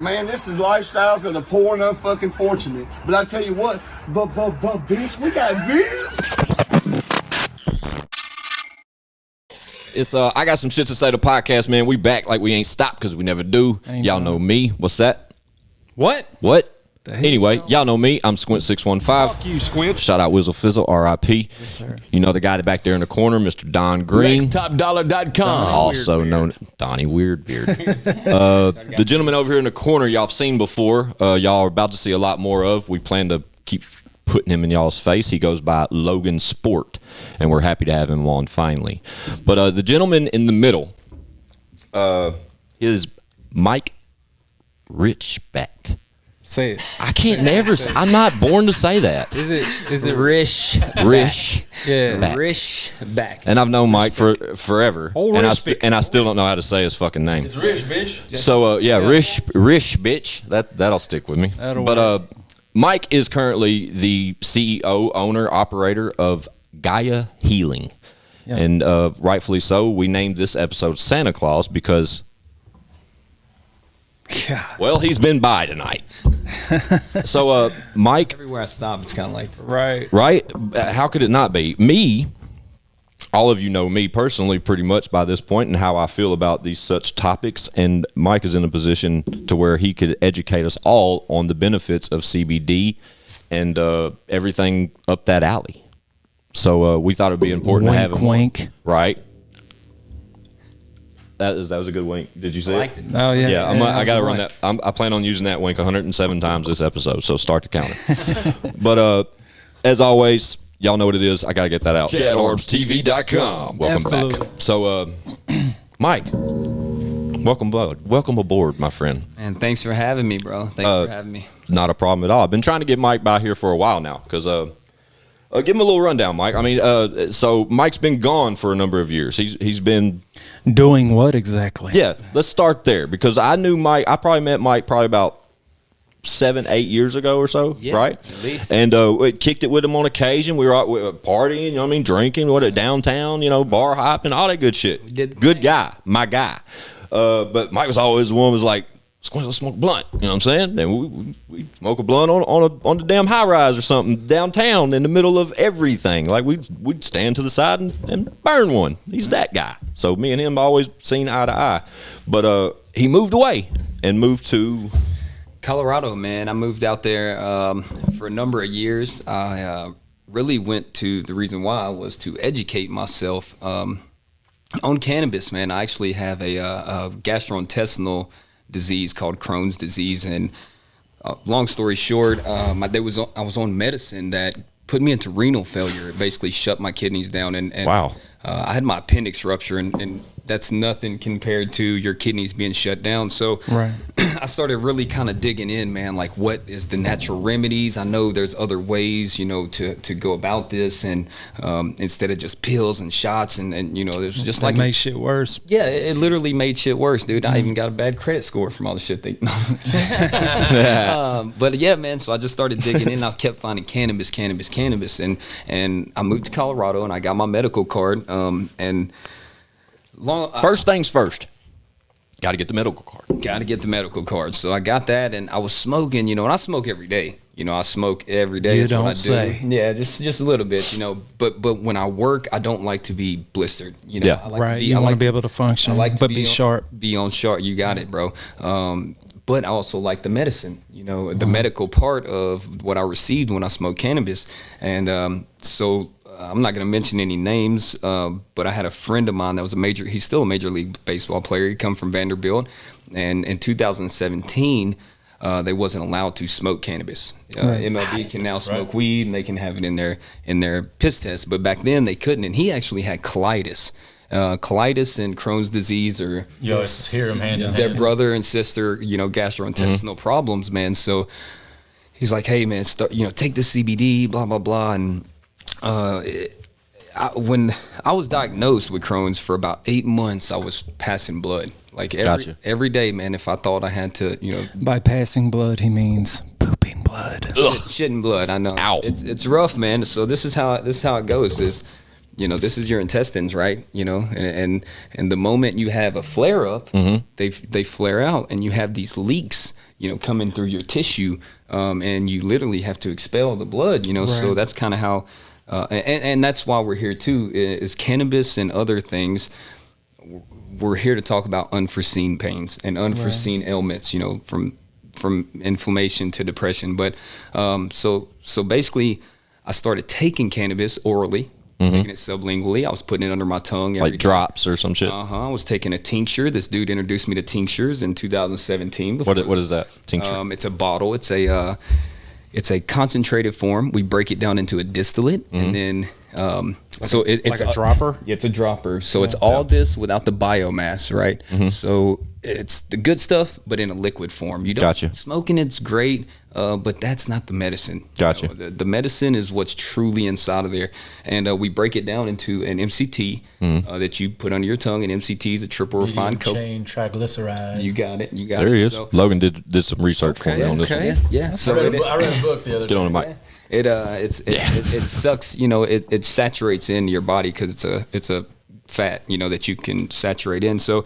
Man, this is lifestyles of the poor and unfucking fortunate. But I tell you what, bitch, we got views. It's I got some shit to say to podcast, man. We back like we ain't stopped because we never do. Y'all know me. What's that? What? Anyway, y'all know me. I'm Squint615. Fuck you, Squint. Shout out Wizzle Fizzle, R.I.P. Yes, sir. You know the guy back there in the corner, Mr. Don Green. Lex TopDollar.com. Also known Donnie Weirdbeard. The gentleman over here in the corner y'all have seen before. Y'all are about to see a lot more of. We plan to keep putting him in y'all's face. He goes by Logan Sport, and we're happy to have him on finally. But the gentleman in the middle is Mike Rischbeck. Say it. I can't never say, I'm not born to say that. Is it Risch. Yeah. Rischbeck. And I've known Mike for forever. Oh, and I still don't know how to say his fucking name. It's Risch, bitch. So Risch bitch. That'll stick with me. But Mike is currently the CEO, owner, operator of Gaia Healing. Yeah. And rightfully so. We named this episode Santa Claus because well, he's been by tonight. So, Mike. Everywhere I stop, it's kind of like right. How could it not be? Me, all of you know me personally pretty much by this point and how I feel about these such topics. And Mike is in a position to where he could educate us all on the benefits of CBD and everything up that alley. So we thought it'd be important to have him. Wink. Right. That was a good wink. Did you see it? Oh, yeah. Yeah, I got to run that. I plan on using that wink 107 times this episode, so start the counter. But as always, y'all know what it is. I got to get that out. ChadArmesTV.com. Welcome back. So, Mike, welcome aboard, my friend. Man, thanks for having me, bro. Thanks for having me. Not a problem at all. I've been trying to get Mike by here for a while now because give him a little rundown, Mike. I mean, so Mike's been gone for a number of years. He's been doing what exactly? Yeah, let's start there because I knew Mike. I probably met Mike probably about 7-8 years ago or so, right? At least. And we kicked it with him on occasion. We were out partying, you know what I mean, drinking, downtown, bar hopping, all that good shit. Good guy, my guy. But Mike was always the one who was like, let's smoke a blunt. You know what I'm saying? And we smoke a blunt on the damn high rise or something downtown in the middle of everything. Like we'd stand to the side and burn one. He's that guy. So me and him always seen eye to eye. But he moved away and moved to Colorado, man. I moved out there for a number of years. I really went to, the reason why was to educate myself on cannabis, man. I actually have a gastrointestinal disease called Crohn's disease, and long story short, I was on medicine that put me into renal failure. It basically shut my kidneys down, and wow. I had my appendix rupture, and that's nothing compared to your kidneys being shut down. So I started really kind of digging in, man, like what is the natural remedies? I know there's other ways, to go about this, and instead of just pills and shots, and it was just like made shit worse. Yeah, it literally made shit worse, dude. I even got a bad credit score from all the shit they. But yeah, man. So I just started digging in. I kept finding cannabis, and I moved to Colorado, and I got my medical card. First things first. Got to get the medical card. Got to get the medical card. So I got that, and I was smoking, and I smoke every day. I smoke every day. You don't say. Yeah, just a little bit, But when I work, I don't like to be blistered. Yeah. I like You want to be able to function, but be sharp. Be on sharp. You got it, bro. But I also like the medicine, the medical part of what I received when I smoked cannabis. And so I'm not going to mention any names, but I had a friend of mine that was he's still a Major League Baseball player. He come from Vanderbilt. And in 2017, they wasn't allowed to smoke cannabis. MLB can now smoke weed, and they can have it in their piss test. But back then they couldn't. And he actually had colitis. Colitis and Crohn's disease are hear him hand in their hand. brother and sister, gastrointestinal problems, man. So he's like, hey, man, take the CBD, blah, blah, blah. And when I was diagnosed with Crohn's for about 8 months, I was passing blood. Like every day, man, if I thought I had to, By passing blood, he means pooping blood. Shitting blood, I know. Ow. It's rough, man. So this is how it goes is, this is your intestines, right? And the moment you have a flare up, they flare out, and you have these leaks coming through your tissue, and you literally have to expel the blood, so that's kind of how, and that's why we're here too, is cannabis and other things. We're here to talk about unforeseen pains and unforeseen ailments, from inflammation to depression. But so basically, I started taking cannabis orally, taking it sublingually. I was putting it under my tongue every day. drops or some shit. I was taking a tincture. This dude introduced me to tinctures in 2017. What is that tincture? It's a bottle. It's a concentrated form. We break it down into a distillate, and then it's a dropper. Yeah, it's a dropper. So it's all this without the biomass, right? So it's the good stuff, but in a liquid form. You don't Gotcha. Smoking it's great, but that's not the medicine. Gotcha. The medicine is what's truly inside of there, and we break it down into an MCT that you put under your tongue. An MCT is a triple refined coke. Chain triglyceride. You got it. There he is. So, Logan did some research for me on this one. yeah. I read a book the other day. Get on the mic. It sucks, it saturates into your body because it's a fat, that you can saturate in. So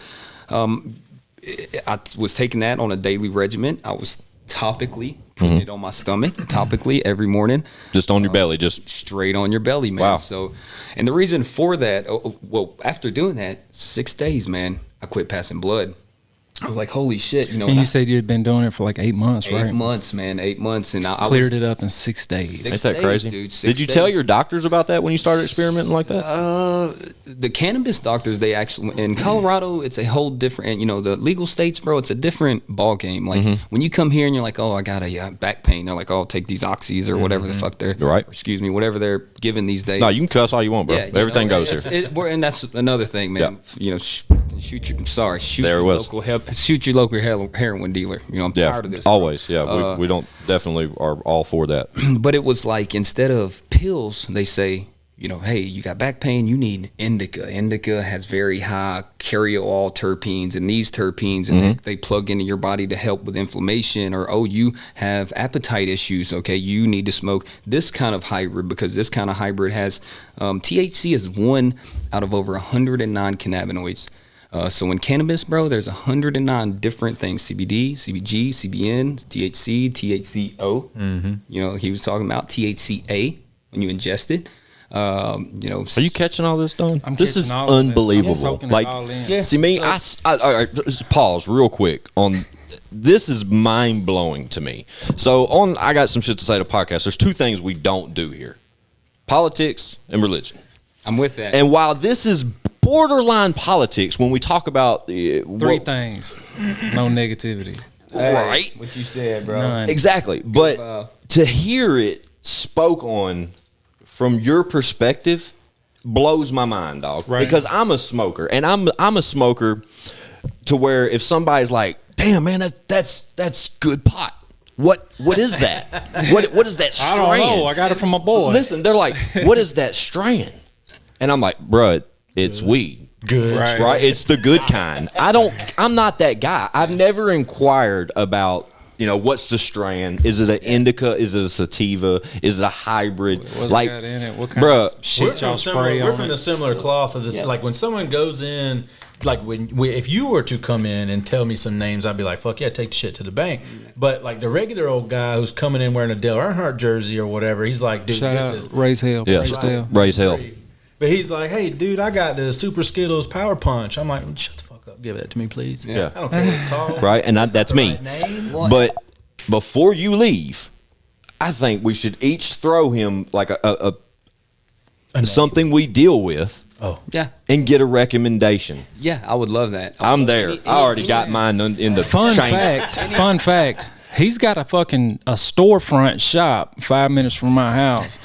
I was taking that on a daily regimen. I was topically putting it on my stomach, topically every morning. Just on your belly, just straight on your belly, man. Wow. So, and the reason for that, after doing that, 6 days, man, I quit passing blood. I was like, holy shit, And you said you had been doing it for like 8 months, right? 8 months, man, 8 months, and I Cleared it up in 6 days. Six ain't that days, crazy? dude, 6 Did you tell days. your doctors about that when you started experimenting like that? The cannabis doctors, they actually, in Colorado, it's a whole different, the legal states, bro, it's a different ball game. Like when you come here and you're like, oh, I got a back pain, they're like, oh, take these oxys or whatever the fuck they're, Right. or excuse me, whatever they're giving these days. No, you can cuss all you want, bro. Everything goes here. And that's another thing, man. Shoot your local heroin dealer. I'm tired of this. Bro. Always. Yeah, we don't definitely are all for that. But it was like, instead of pills, they say, hey, you got back pain, you need indica. Indica has very high carriol terpenes, and these terpenes, and they plug into your body to help with inflammation, or, oh, you have appetite issues, okay, you need to smoke this kind of hybrid, because this kind of hybrid has, THC is 1 out of over 109 cannabinoids. So in cannabis, bro, there's 109 different things: CBD, CBG, CBN, THC, THCO. He was talking about THCA when you ingest it. Are you catching all this, Don? This is catching all of it. unbelievable. I'm soaking it all in. See me, all right, just pause real quick on. This is mind blowing to me. So I got some shit to say to podcast. There's 2 things we don't do here: politics and religion. I'm with that. And while this is borderline politics, when we talk about 3 things. No negativity. right, What you said, bro. None. exactly, but to hear it spoke on from your perspective blows my mind, dog. Right. Because I'm a smoker, and I'm a smoker to where if somebody's like, "Damn, man, that's good pot." What is that? What is that strand? I don't know. I got it from my boy. Listen, they're like, "What is that strand?" And I'm like, "Bruh, it's weed." Good. Right. It's the good kind. I'm not that guy. I've never inquired about, what's the strand? Is it an indica? Is it a sativa? Is it a hybrid? What's like, got in it? What kind bruh, of shit y'all spray We're on from it? the similar cloth of this. Like when someone goes in, like if you were to come in and tell me some names, I'd be like, fuck yeah, take the shit to the bank. But like the regular old guy who's coming in wearing a Dale Earnhardt jersey or whatever, he's like, dude, Shout this out, is Raise Hell. Yeah. Raise Hell. Raise hell. But he's like, hey, dude, I got the Super Skittles Power Punch. I'm like, shut the fuck up. Give that to me, please. Yeah. I don't care what it's called. Right, and It's that's not the me. right name. But before you leave, I think we should each throw him like a something we deal with. Oh. Yeah. And get a recommendation. Yeah, I would love that. I'm there. I already got mine in the Fun chain. fact. He's got a storefront shop 5 minutes from my house.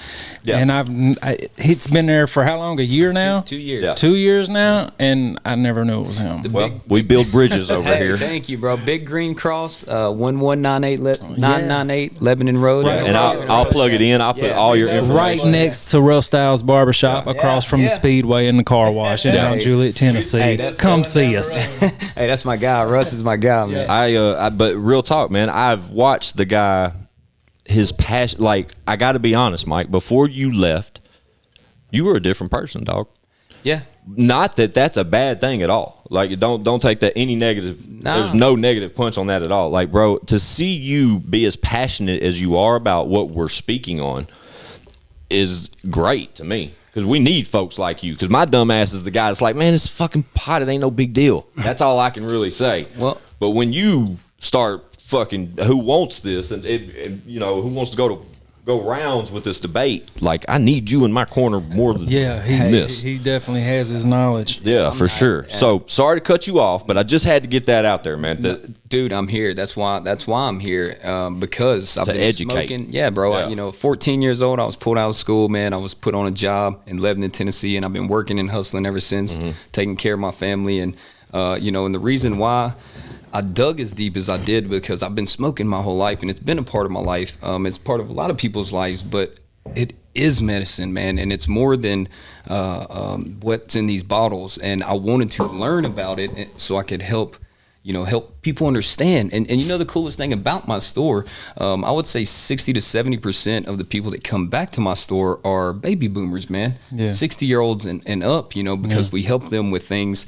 Yeah. And it's been there for how long? A year now? 2 years. Yeah. 2 years now, and I never knew it was him. Well, we build bridges over Hey, here. thank you, bro. Big Green Cross, 998 Lebanon Road. Right. And I'll plug it in. I'll put all your information. Right next to Real Styles Barbershop, across from the Speedway and the car wash in Mount Juliet, Tennessee. Come see us. Hey, that's my guy. Russ is my guy, man. But real talk, man, I've watched the guy, his passion. Like, I got to be honest, Mike, before you left, you were a different person, dog. Yeah. Not that that's a bad thing at all. Like, don't take that any negative. Nah. There's no negative punch on that at all. Like, bro, to see you be as passionate as you are about what we're speaking on is great to me. Because we need folks like you. Because my dumb ass is the guy that's like, man, it's fucking pot. It ain't no big deal. That's all I can really say. Well, but when you start fucking who wants this and you know, who wants to go rounds with this debate, like, I need you in my corner more than this. He definitely has his knowledge. Yeah, for sure. So sorry to cut you off, but I just had to get that out there, man. Dude, I'm here. That's why I'm here, because I've been educate. smoking. Yeah, bro. Yeah. 14 years old, I was pulled out of school, man. I was put on a job in Lebanon, Tennessee, and I've been working and hustling ever since, taking care of my family. And, and the reason why I dug as deep as I did, because I've been smoking my whole life, and it's been a part of my life. It's part of a lot of people's lives, but it is medicine, man, and it's more than what's in these bottles. And I wanted to learn about it so I could help people understand. And the coolest thing about my store, I would say 60 to 70% of the people that come back to my store are baby boomers, man. Yeah. 60-year-olds and up, because we help them with things.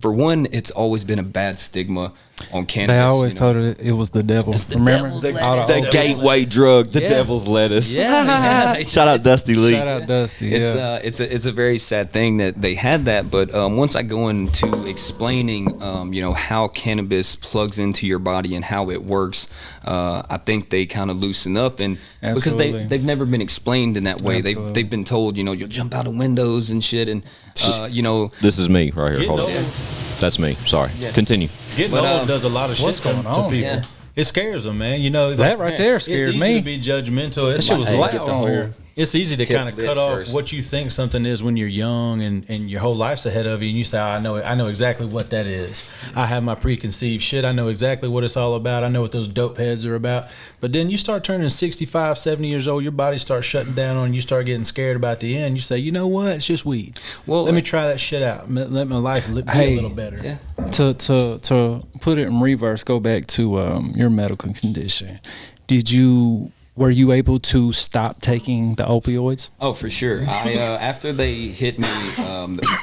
For one, it's always been a bad stigma on cannabis. They always told it was the devil. Remember? The gateway drug, the devil's lettuce. Yeah. Shout out Dusty Lee. Shout out Dusty. It's a very sad thing that they had that, but once I go into explaining how cannabis plugs into your body and how it works, I think they kind of loosen up, and because they've never been explained in that way. They've been told you'll jump out of windows and shit, and This is me right here. Hold on. That's me. Sorry. Continue. Getting old does a lot of shit to people. Yeah. It scares them, man. That right there scared it's easy me. to be judgmental. That shit was loud. Get the whole It's easy to tip kind of bit cut off first. what you think something is when you're young and your whole life's ahead of you, and you say, I know exactly what that is. I have my preconceived shit. I know exactly what it's all about. I know what those dope heads are about. But then you start turning 65, 70 years old, your body starts shutting down on you, you start getting scared about the end. You say, you know what? It's just weed. Well, let me try that shit out. Let my life be a little better. Yeah. To put it in reverse, go back to your medical condition. Were you able to stop taking the opioids? Oh, for sure. After they hit me,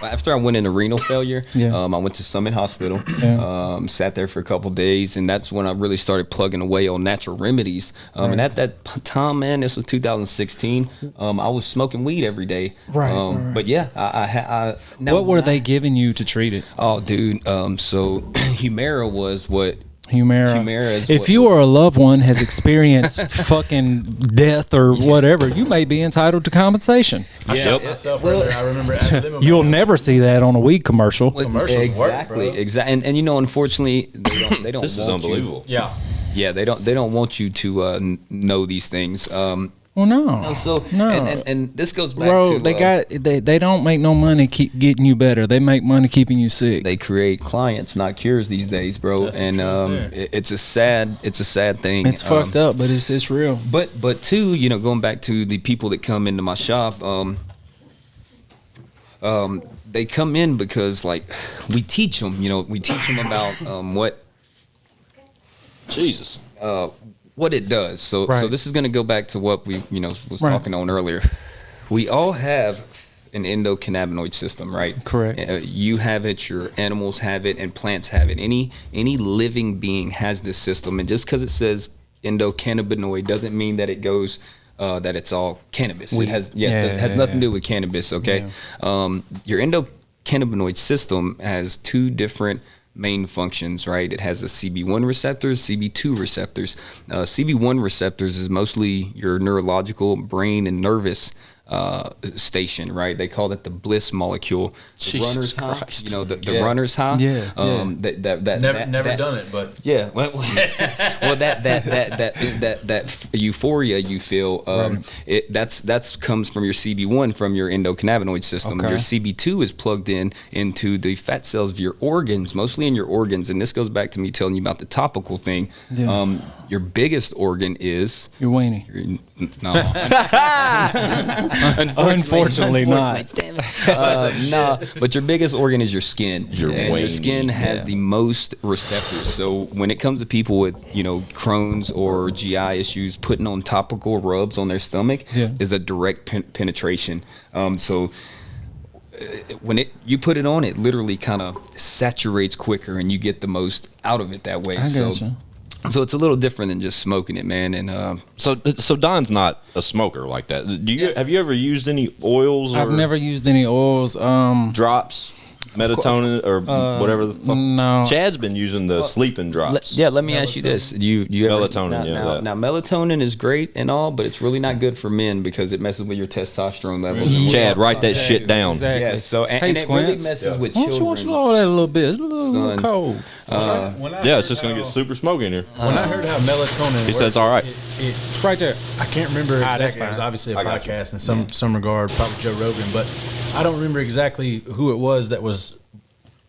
after I went into renal failure, I went to Summit Hospital, sat there for a couple days, and that's when I really started plugging away on natural remedies. And at that time, man, this was 2016, I was smoking weed every day. Right. But yeah, What were they giving you to treat it? Oh, dude. So Humira was what. Humira. Is if you or a loved one has experienced fucking death or whatever, you may be entitled to compensation. I shot myself earlier. I remember. You'll never see that on a weed commercial. Exactly. And unfortunately, they don't. This is unbelievable. Yeah, they don't want you to know these things. Well, no. And this goes back to they don't make no money keep getting you better. They make money keeping you sick. They create clients, not cures these days, bro. That's and it's a sad thing. It's fucked up, but it's real. But too, going back to the people that come into my shop, they come in because like we teach them, about what Jesus. What it does. So this is going to go back to what we was talking on earlier. We all have an endocannabinoid system, right? Correct. You have it, your animals have it, and plants have it. Any living being has this system, and just because it says endocannabinoid doesn't mean that it goes that it's all cannabis. It has nothing to do with cannabis. Okay. Yeah. Your endocannabinoid system has two different main functions, right? It has a CB1 receptors, CB2 receptors. CB1 receptors is mostly your neurological, brain, and nervous station, right? They call it the bliss molecule. The runner's Christ. high. The runner's high. Never done it, but yeah. Well, that euphoria you feel, that's comes from your CB1, from your endocannabinoid system. Okay. Your CB2 is plugged into the fat cells of your organs, mostly in your organs, and this goes back to me telling you about the topical thing. Yeah. Your biggest organ is your weenie. No. Unfortunately not. Damn it. No, but your biggest organ is your skin. Your skin has the most receptors. So when it comes to people with, Crohn's or GI issues, putting on topical rubs on their stomach is a direct penetration. So when you put it on, it literally kind of saturates quicker, and you get the most out of it that way. I gotcha. So it's a little different than just smoking it, man. And So Don's not a smoker like that. Have you ever used any oils? I've never used any oils. Drops, melatonin, or whatever the fuck. No. Chad's been using the sleeping drops. let me ask you this: you Melatonin, now melatonin is great and all, but it's really not good for men because it messes with your testosterone levels. And Chad, write that shit down. Exactly. Yeah, so and Hey, it really Squints. messes with Why don't children. you lower that a little bit? It's a little Sons. cold. Yeah, it's just gonna get super smoky in here. When I heard how melatonin, He said it's all right. It's right there. I can't remember that's exactly. It was fine. obviously a I got you. podcast in some regard, probably Joe Rogan, but I don't remember exactly who it was that was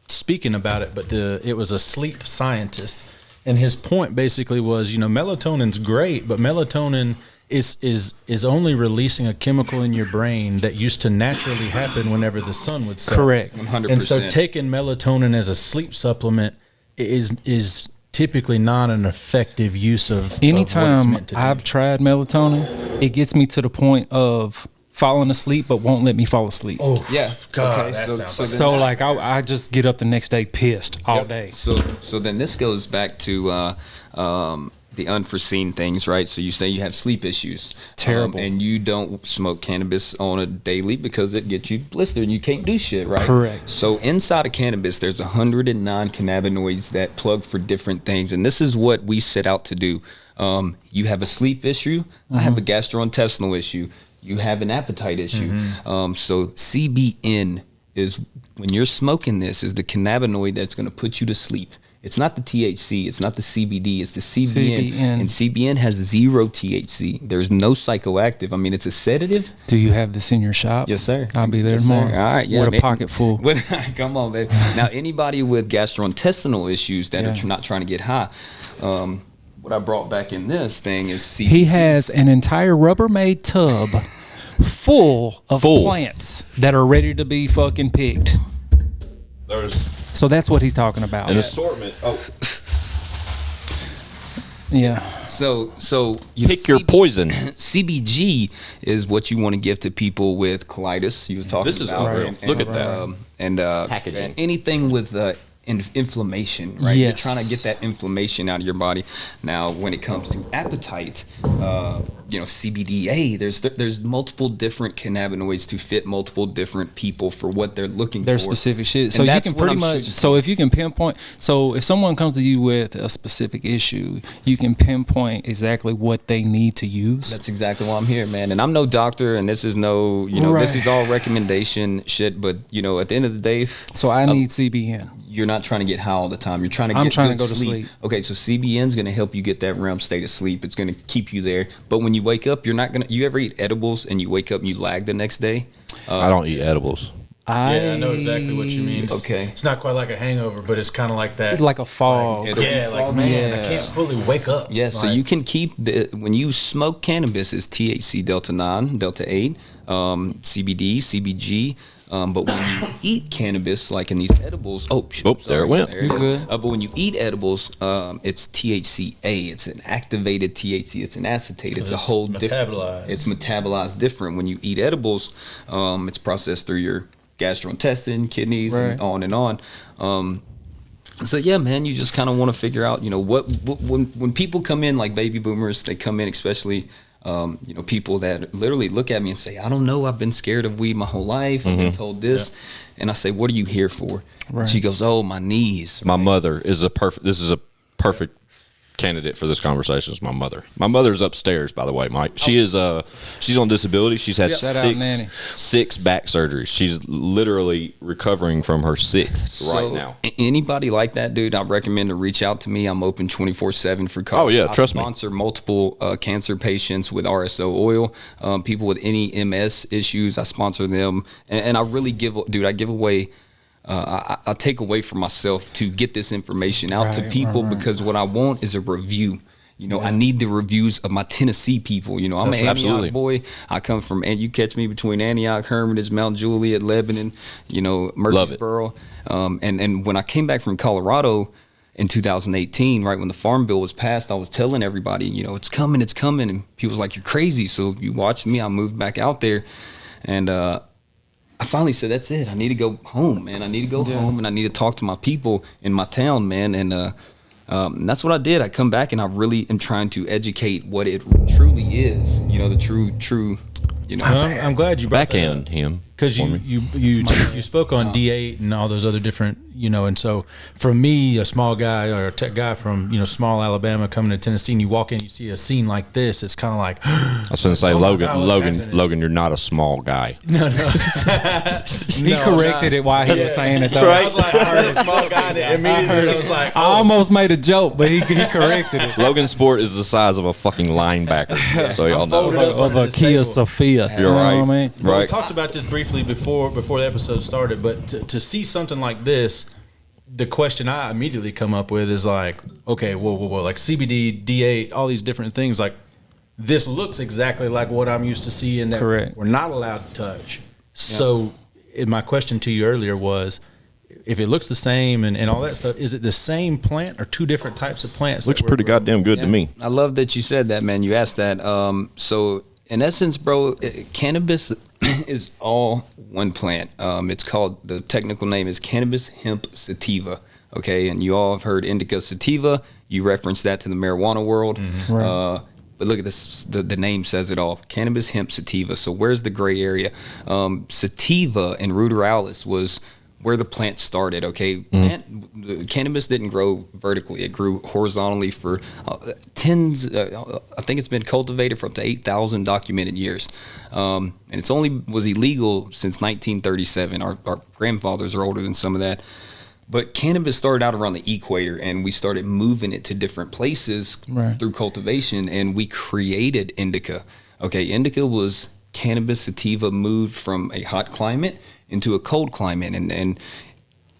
speaking about it. But it was a sleep scientist, and his point basically was, melatonin's great, but melatonin is only releasing a chemical in your brain that used to naturally happen whenever the sun would set. Correct. 100%. And so taking melatonin as a sleep supplement is typically not an effective use of what it's Anytime meant to do. I've tried melatonin, it gets me to the point of falling asleep, but won't let me fall asleep. Oh, Yeah. God, Okay. that So, sounds so, like- then So like I just get up the next day pissed all day. So then this goes back to the unforeseen things, right? So you say you have sleep issues. Terrible. And you don't smoke cannabis on a daily because it gets you blistered and you can't do shit, right? Correct. So inside of cannabis, there's 109 cannabinoids that plug for different things. And this is what we set out to do. You have a sleep issue. I have a gastrointestinal issue. You have an appetite issue. So CBN is, when you're smoking this, is the cannabinoid that's going to put you to sleep. It's not the THC, it's not the CBD, it's the CBN. CBN. And CBN has 0 THC. There's no psychoactive. I mean, it's a sedative. Do you have this in your shop? Yes, sir. I'll be there Yes, sir. tomorrow. All right, yeah. With a man. pocket full. Come on, baby. Now, anybody with gastrointestinal issues that Yeah. are not trying to get high, what I brought back in this thing is CBD. He has an entire Rubbermaid tub full of plants that are ready to be fucking picked. There's So that's what he's talking about. an assortment. Oh, Yeah. So pick your poison. CBG is what you want to give to people with colitis. You was talking This is about. unreal. Look at that. Packaging. And anything with inflammation, right? Yes. You're trying to get that inflammation out of your body. Now, when it comes to appetite, CBDA, there's multiple different cannabinoids to fit multiple different people for what they're looking Their for. specific shit. And So you that's can what pretty I'm much. shooting So if you can pinpoint. So if someone comes to you with a specific issue, you can pinpoint exactly what they need to use. That's exactly why I'm here, man. And I'm no doctor, and this is no, this is all recommendation shit. But at the end of the day, So I need CBN. you're not trying to get high all the time. You're trying to I'm get trying to good go to sleep. Okay, so CBN is going to help you get that REM state of sleep. It's going to keep you there. But when you wake up, you're not going to. You ever eat edibles and you wake up and you lag the next day? I don't eat edibles. Yeah, I know exactly what you mean. Okay. It's not quite like a hangover, but it's kind of like that. It's like a fog. yeah, like, man, I can't fully wake up. Yeah, so you can keep when you smoke cannabis, it's THC delta 9, delta 8, CBD, CBG. But when you eat cannabis, like in these edibles, there it went. There You're good. But when you eat edibles, it's THCA. It's an activated THC. It's an acetate. It's a whole different. metabolized. It's metabolized different. When you eat edibles, it's processed through your gastrointestine, kidneys, Right. and on and on. So yeah, man, you just kind of want to figure out, what when people come in, like baby boomers, they come in, especially people that literally look at me and say, I don't know, I've been scared of weed my whole life. I've been told this. And I say, what are you here for? Right. She goes, oh, my knees. My mother is this is a perfect candidate for this conversation. Is my mother. My mother's upstairs, by the way, Mike. She is she's on disability. She's had Shout out, Nanny. six back surgeries. She's literally recovering from her sixth right now. Anybody like that, dude, I recommend to reach out to me. I'm open 24/7 for coverage. Oh, yeah, trust me. I sponsor multiple cancer patients with RSO oil. People with any MS issues, I sponsor them. And I really I give away. I take away from myself to get this information out to Right, people right. because what I want is a review. I need the reviews of my Tennessee people. I'm an Antioch Absolutely. boy. I come from, and you catch me between Antioch, Hermitage, Mount Juliet, Lebanon, Murfreesboro. And when I came back from Colorado in 2018, right when the Farm Bill was passed, I was telling everybody, it's coming. And people was like, you're crazy. So you watched me. I moved back out there, and I finally said, that's it. I need to go home, man. I need to go home, and I need to talk to my people in my town, man. And that's what I did. I come back, and I really am trying to educate what it truly is. You know, the true. You know, I'm glad you brought Backhand him. because you spoke on D8 and all those other different, you know, and so for me, a small guy or a tech guy from, you know, small Alabama coming to Tennessee, and you walk in, you see a scene like this, it's kind of like, I was going to say, oh my Logan, God, what's happening? Logan, you're not a small guy. no. He corrected it while he was saying it, though. I was like, I heard a small guy, and immediately I was like, I almost made a joke, but he corrected it. Logan Sport is the size of a fucking linebacker. So y'all know. folded up Of under a this Kia table. Sophia. You're You right. know what I mean? Well, we Right. talked about this briefly before the episode started, but to see something like this, the question I immediately come up with is like, okay, whoa, like CBD, D8, all these different things, like this looks exactly like what I'm used to seeing that Correct. we're not allowed to touch. So my question to you earlier was, if it looks the same and all that stuff, is it the same plant or two different types of plants? Looks that we're pretty growing? goddamn good to me. I love that you said that, man. You asked that. So in essence, bro, cannabis is all one plant. It's called, the technical name is cannabis hemp sativa. Okay, and you all have heard indica sativa. You reference that to the marijuana world. Right. But look at this, the name says it all. Cannabis hemp sativa. So where's the gray area? Sativa and ruderalis was where the plant started, okay? Cannabis didn't grow vertically. It grew horizontally for tens, I think it's been cultivated for up to 8,000 documented years. And it's only was illegal since 1937. Our grandfathers are older than some of that. But cannabis started out around the equator, and we started moving it to different places through cultivation, and we created indica. Okay, indica was cannabis sativa moved from a hot climate into a cold climate, and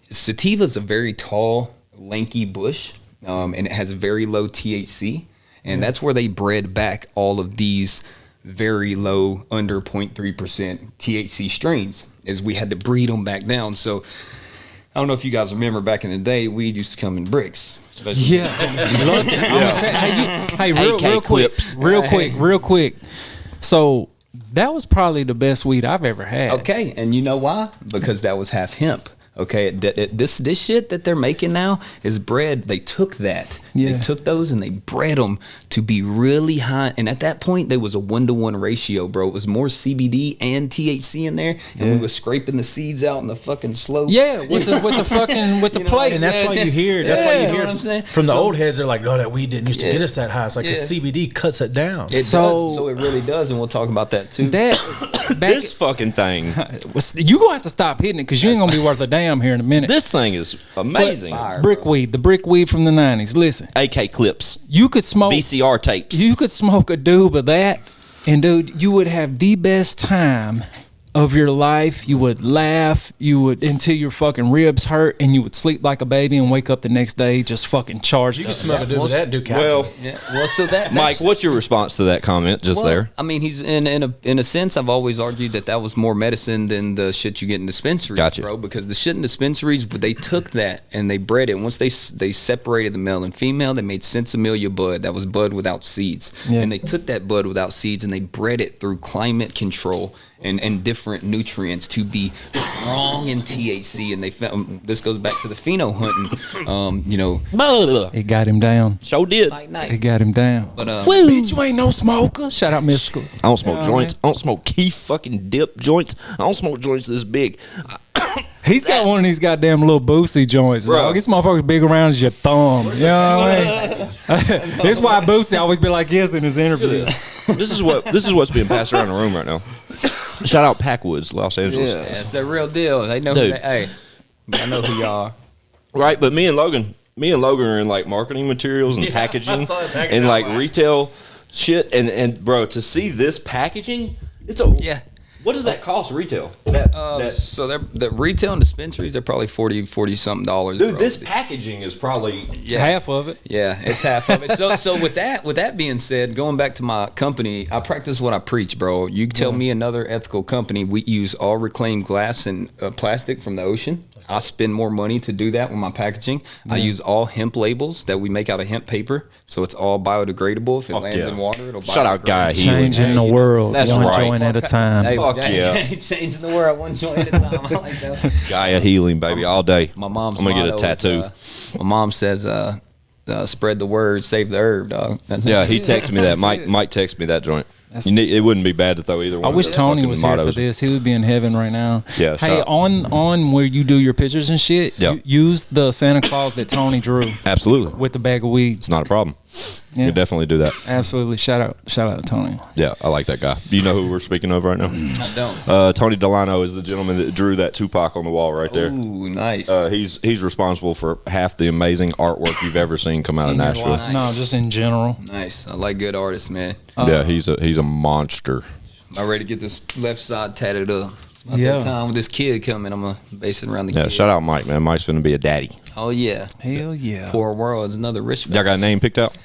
sativa is a very tall, lanky bush, and it has very low THC, and that's where they bred back all of these very low, under 0.3% THC strains, is we had to breed them back down. So I don't know if you guys remember back in the day, weed used to come in bricks. Yeah. Loved it. Hey, real AK quick. clips. Real quick. So that was probably the best weed I've ever had. Okay, and you know why? Because that was half hemp. Okay, this shit that they're making now is bred. They took that. Yeah. They took those and they bred them to be really high. And at that point, there was a 1-to-1 ratio, bro. It was more CBD and THC in there, and we were scraping the seeds out in the fucking slope. Yeah, with the plate. And that's why you hear. That's why you know hear what I'm saying? from the So- old heads. They're like, "No, that weed didn't used to get us that high." It's like the CBD cuts it down. It So- does. So it really does, and we'll talk about that too. That This fucking thing, you gonna have to stop hitting it because you ain't gonna be worth a damn here in a minute. this thing is amazing. Fire, Brickweed, the brickweed from the 90s. Listen, AK clips, you could smoke VCR tapes. You could smoke a doob of that, and dude, you would have the best time of your life. You would laugh, you would until your fucking ribs hurt, and you would sleep like a baby and wake up the next day just fucking charged You up. can smoke a dude with that and do Well, calculus. Yeah. Well, so that Mike, what's your response to that comment just there? I mean, he's in a sense. I've always argued that was more medicine than the shit you get in dispensaries, Gotcha. bro. Because the shit in dispensaries, they took that and they bred it. Once they separated the male and female, they made Sensimilia bud. That was bud without seeds, Yeah. and they took that bud without seeds and they bred it through climate control and different nutrients to be strong in THC. And they found this goes back to the pheno hunting. You know, It got him down. So did. night night. It got him down. But Bitch, you ain't no smoker. Shout out Mystical. I don't smoke joints. I don't smoke key fucking dip joints. I don't smoke joints this big. He's got one of these goddamn little Boosie joints, Bro. dog. This motherfucker's big around as your thumb. You know what I mean? This is why Boosie always be like this in his interviews. This is what's being passed around the room right now. Shout out Packwoods, Los Angeles. yeah, it's the real deal. They know. Dude. Hey, I know who y'all are. Right, but me and Logan are in like marketing materials and packaging I saw that packaging. and like retail shit. And bro, to see this packaging, it's a Yeah. What does that cost retail? So the retail and dispensaries, they're probably $40 something. Dude, bro. this packaging is probably Half of it. Yeah, it's half of it. So with that being said, going back to my company, I practice what I preach, bro. You tell me another ethical company, we use all reclaimed glass and plastic from the ocean. I spend more money to do that with my packaging. I use all hemp labels that we make out of hemp paper, so it's all biodegradable. If it lands in water, it'll Shout out Gaia Healing. Changing the world, That's one right. joint at a time. Hey, Fuck yeah. changing the world one joint at a time. I like that. Gaia Healing, baby, all day. My mom's I'm gonna get a motto tattoo. is, my mom says, "Spread the word, save the herb, dog." Yeah, he texted me that. Mike texted me that joint. It wouldn't be bad to throw either one. I of wish those Tony fucking was here for mottos. this. He would be in heaven right now. Yeah, Hey, shout- on where you do your pictures and shit, Yeah. use the Santa Claus that Tony drew Absolutely. with the bag of weed. It's not a problem. Yeah. You definitely do that. Absolutely. Shout out to Tony. Yeah, I like that guy. Do you know who we're speaking of right now? I don't. Tony Delano is the gentleman that drew that Tupac on the wall right there. Ooh, nice. He's responsible for half the amazing artwork you've ever seen come out of Nashville. Nice. No, just in general. Nice. I like good artists, man. Yeah, he's a monster. I'm ready to get this left side tatted up. It's about Yeah. that time with this kid coming. I'm gonna base it around the Yeah, kid. shout out Mike, man. Mike's finna be a daddy. Oh yeah. Hell yeah. Poor world is another Rischbeck. Y'all got a name picked out?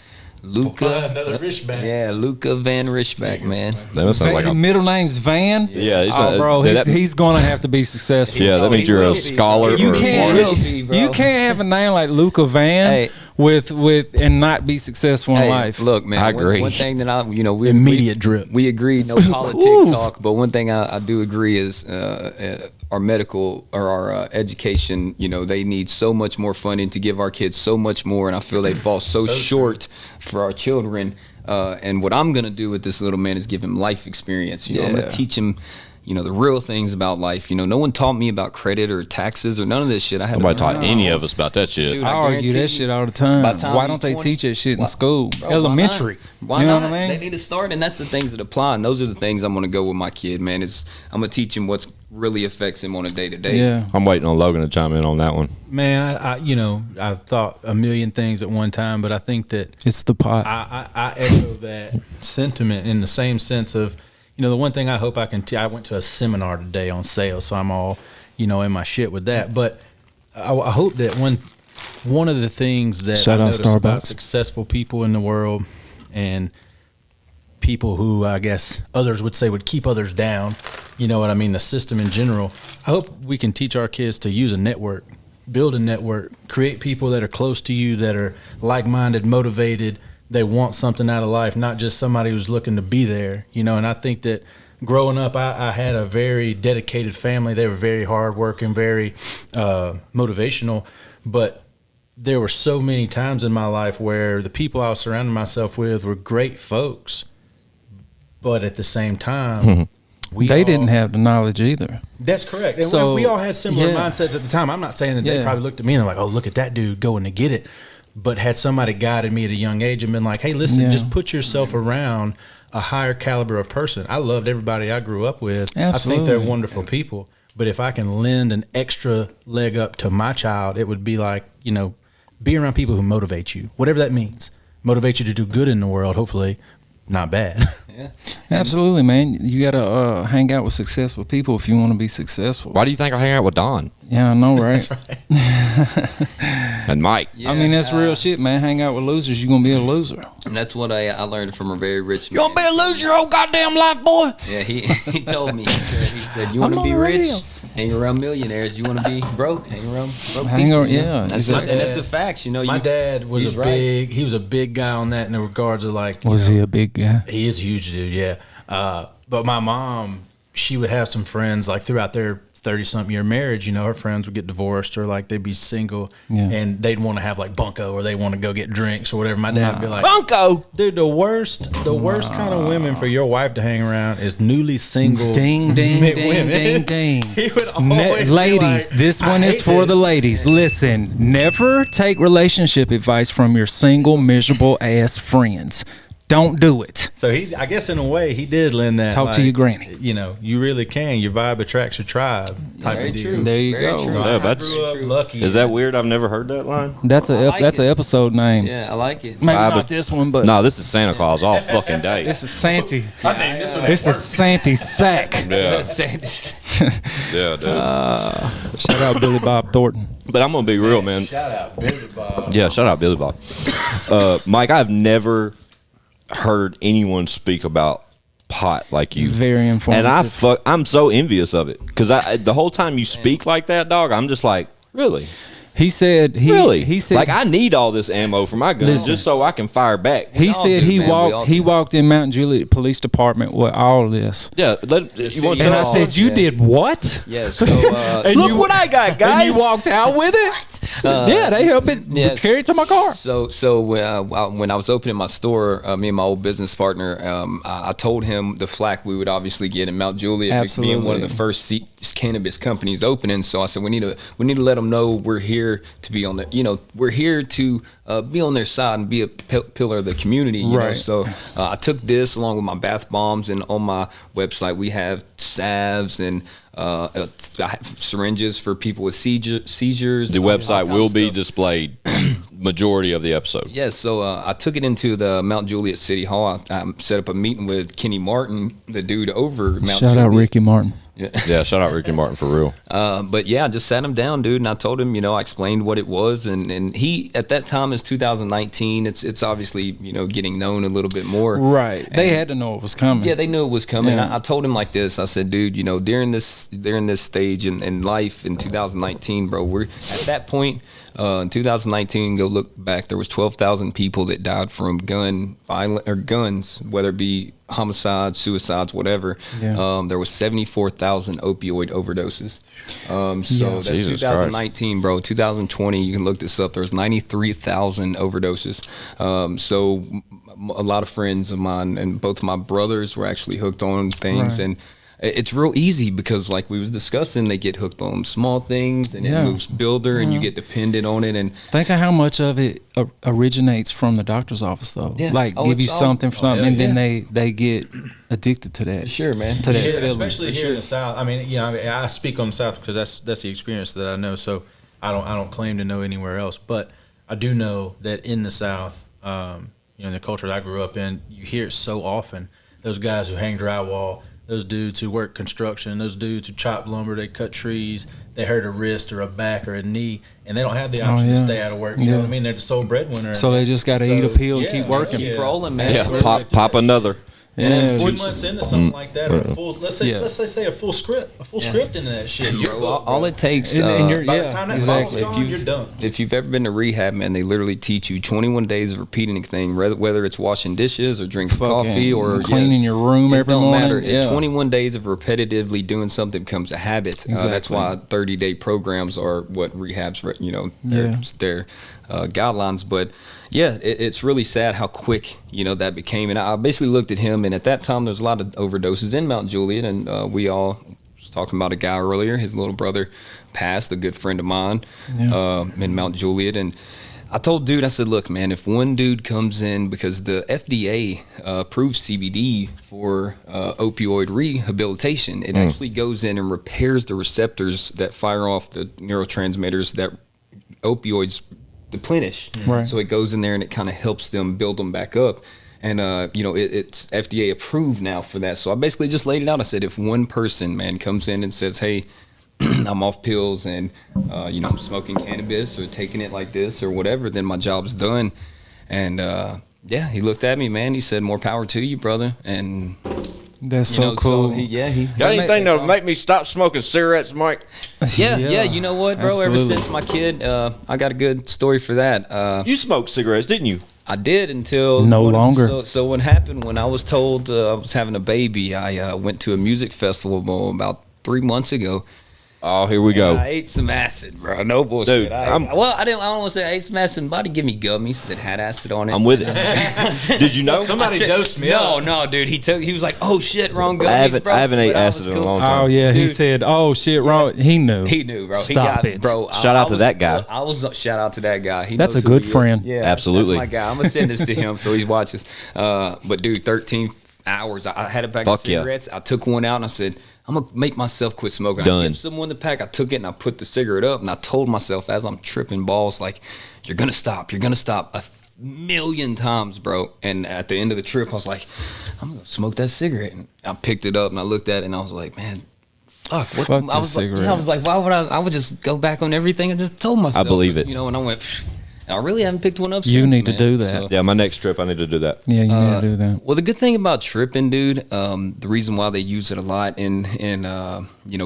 Luca. Another Rischbeck. Yeah, Luca Van Rischbeck, man. That sounds like His a middle name's Van. yeah. Oh, bro, he's gonna have to be successful. Yeah, that means you're a scholar You or can't, an artist. you can't have a name like Luca Van Hey. with and not be successful in Hey, life. look, man. I agree. One thing that we Immediate drip. We agree, no politic talk. But one thing I do agree is our medical or our education. They need so much more funding to give our kids so much more, and I feel they fall so short for our children. And what I'm gonna do with this little man is give him life experience. I'm gonna teach him. The real things about life. No one taught me about credit or taxes or none of this shit. I had Nobody to learn. taught any of us about that shit. Dude, I I argue guarantee that you, shit all the time. by the time Why he's don't they 20 teach that shit in school? Bro, why Elementary. not? Why you know not? what I mean? They need to start, and that's the things that apply. And those are the things I'm going to go with my kid, man. Is I'm going to teach him what's really affects him on a day to day. Yeah. I'm waiting on Logan to chime in on that one. Man, I thought a million things at one time, but I think that It's the pot. I echo that sentiment in the same sense of, the one thing I hope I can I went to a seminar today on sales, so I'm all, in my shit with that. But I hope that one of the things that Shout I out notice about Starbucks. successful people in the world and people who I guess others would say would keep others down, you know what I mean, the system in general, I hope we can teach our kids to use a network, build a network, create people that are close to you, that are like-minded, motivated, they want something out of life, not just somebody who's looking to be there, and I think that growing up, I had a very dedicated family. They were very hardworking, very motivational, but there were so many times in my life where the people I was surrounding myself with were great folks, but at the same time, They didn't have the knowledge either. That's correct. And So, we all had similar yeah. mindsets at the time. I'm not saying that they Yeah. probably looked at me and they're like, oh, look at that dude going to get it. But had somebody guided me at a young age and been like, hey, listen, Yeah. just put yourself around a higher caliber of person. I loved everybody I grew up with. I think they're Absolutely. wonderful people. But if I can lend an extra leg up to my child, it would be like, be around people who motivate you, whatever that means. Motivate you to do good in the world, hopefully not bad. Yeah. Absolutely, man. You gotta hang out with successful people if you want to be successful. Why do you think I hang out with Don Yeah, I know, right? and Mike? I mean, that's real shit, man. Hang out with losers, you're gonna be a loser. And that's what I learned from a very rich man. You gonna be a loser your whole goddamn life, boy? Yeah, he told me. He said, you want to I'm be on the rich? radio. Hang around millionaires. You want to be broke? Hang around broke Hang people. around- yeah. That's He said- and that's the facts. My dad was he's a right. he was a big guy on that in the regards of like, Was he a big guy? he is a huge dude, yeah. But my mom, she would have some friends like throughout their 30-something year marriage, her friends would get divorced or like they'd be single Yeah. and they'd want to have like bunko or they want to go get drinks or whatever. My dad would be like, Bunko. dude, the worst kind of women for your wife to hang around is newly single Ding, ding, women. ding, ding, ding. He would always be Ladies, like, this "I one is hate for the this." ladies. Listen, never take relationship advice from your single, miserable ass friends. Don't do it. So I guess in a way, he did lend that. Talk to your granny. You really can. Your vibe attracts your tribe. Type Very of deal. true. There you Very go. true. Yeah, I that's- grew up lucky. Is that weird? I've never heard that line. That's I like that's it. an episode name. Yeah, I like it. Maybe Vibe- not this one, but No, this is Santa Claus all fucking day. this is Santy. I named this one This is Santy Sack. Yeah, Shout yeah, dude. Shout out Billy Bob Thornton. But I'm gonna be real, man. Shout out Billy Bob. Yeah, shout out Billy Bob. Mike, I've never heard anyone speak about pot like you. Very informative. And I'm so envious of it because the whole time you speak like that, dog, I'm just like, really? He said he said like I need all this ammo for my guns just so I can fire back. He said he walked in Mount Juliet Police Department with all this. Yeah, and I said, "You did what?" Yeah. So look what I got, guys. And you walked out with it. Yeah, they helped it carry it to my car. So when I was opening my store, me and my old business partner, I told him the flack we would obviously get in Mount Juliet, being one of the first cannabis companies opening. So I said we need to let them know we're here to be on the, we're here to be on their side and be a pillar of the community. You know? So I took this along with my bath bombs, and on my website we have salves and syringes for people with seizures. The website will be displayed majority of the episode. Yes, so I took it into the Mount Juliet City Hall. I set up a meeting with Kenny Martin, the dude over Mount Juliet. Shout out Ricky Martin. Yeah, shout out Ricky Martin for real. But yeah, I just sat him down, dude, and I told him, I explained what it was, and he at that time is 2019. It's obviously getting known a little bit more. Right, they had to know it was coming. Yeah, they knew it was coming. Yeah. I told him like this. I said, dude, during this stage in life in 2019, bro, we're at that point. In 2019, go look back, there was 12,000 people that died from guns, whether it be homicides, suicides, whatever. Yeah. There was 74,000 opioid overdoses. So that's Jesus 2019, Christ. Bro. 2020, you can look this up. There was 93,000 overdoses. So a lot of friends of mine and both of my brothers were actually hooked on things, and it's real easy because, like we was discussing, they get hooked on small things, and it moves builder, and you get dependent on it. And think of how much of it originates from the doctor's office, though. Yeah. Like give you something for something, and then they get addicted to that. Sure, man. To that feeling. Especially here in the South. I mean, I speak on the South because that's the experience that I know. So I don't claim to know anywhere else, but I do know that in the South, in the culture that I grew up in, you hear it so often. Those guys who hang drywall, those dudes who work construction, those dudes who chop lumber, they cut trees, they hurt a wrist or a back or a knee, and they don't have the option to stay out of work. You know what I mean? They're the sole breadwinner. So they just got to eat a pill and keep working. Keep rolling, man. Yeah, pop another. And then 4 months into something like that, or a full, let's say a full script into that shit. All it takes, by the time that bottle's gone, you're done. If you've ever been to rehab, man, they literally teach you 21 days of repeating a thing, whether it's washing dishes or drinking coffee or cleaning your room every morning. It don't matter. 21 days of repetitively doing something becomes a habit. That's why 30-day programs are what rehabs, their guidelines. But yeah, it's really sad how quick that became. And I basically looked at him, and at that time there's a lot of overdoses in Mount Juliet, and we all was talking about a guy earlier. His little brother passed, a good friend of mine, in Mount Juliet. And I told dude, I said, look, man, if one dude comes in, because the FDA approves CBD for opioid rehabilitation, it actually goes in and repairs the receptors that fire off the neurotransmitters that opioids deplenish. Right. So it goes in there and it kind of helps them build them back up. And, it's FDA approved now for that. So I basically just laid it out. I said, if one person, man, comes in and says, hey, I'm off pills and, I'm smoking cannabis or taking it like this or whatever, then my job's done. And, he looked at me, man. He said, more power to you, brother. And that's so cool. So got anything that'll make me stop smoking cigarettes, Mike? Yeah. You know what, bro? Absolutely. Ever since my kid, I got a good story for that. You smoked cigarettes, didn't you? I did until no longer. So what happened when I was told I was having a baby? I went to a music festival about 3 months ago. Oh, here we go. I ate some acid, bro. No bullshit. Dude, I don't want to say I ate some acid. Somebody give me gummies that had acid on it. I'm with it. Did you know? Somebody dosed me. No, dude. He was like, oh shit, wrong gummies, I haven't ate acid in a long time. Oh yeah, dude. He said, oh shit, wrong. He knew, bro. Stop it, bro. Shout out to that guy. Shout out to that guy. That's a good friend. Yeah, absolutely. That's my guy. I'm gonna send this to him so he watches. But dude, 13 hours. I had a pack of cigarettes. I took one out and I said, I'm going to make myself quit smoking. Done. I gave someone the pack. I took it and I put the cigarette up and I told myself as I'm tripping balls, like, you're going to stop. You're going to stop 1,000,000 times, bro. And at the end of the trip, I was like, I'm going to smoke that cigarette. And I picked it up and I looked at it and I was like, man, fuck. I was like, why would I would just go back on everything I just told myself. I believe it. And I went, I really haven't picked one up. You since, need to man. do that. Yeah, my next trip, I need to do that. Yeah, you need to do that. Well, the good thing about tripping, dude, the reason why they use it a lot in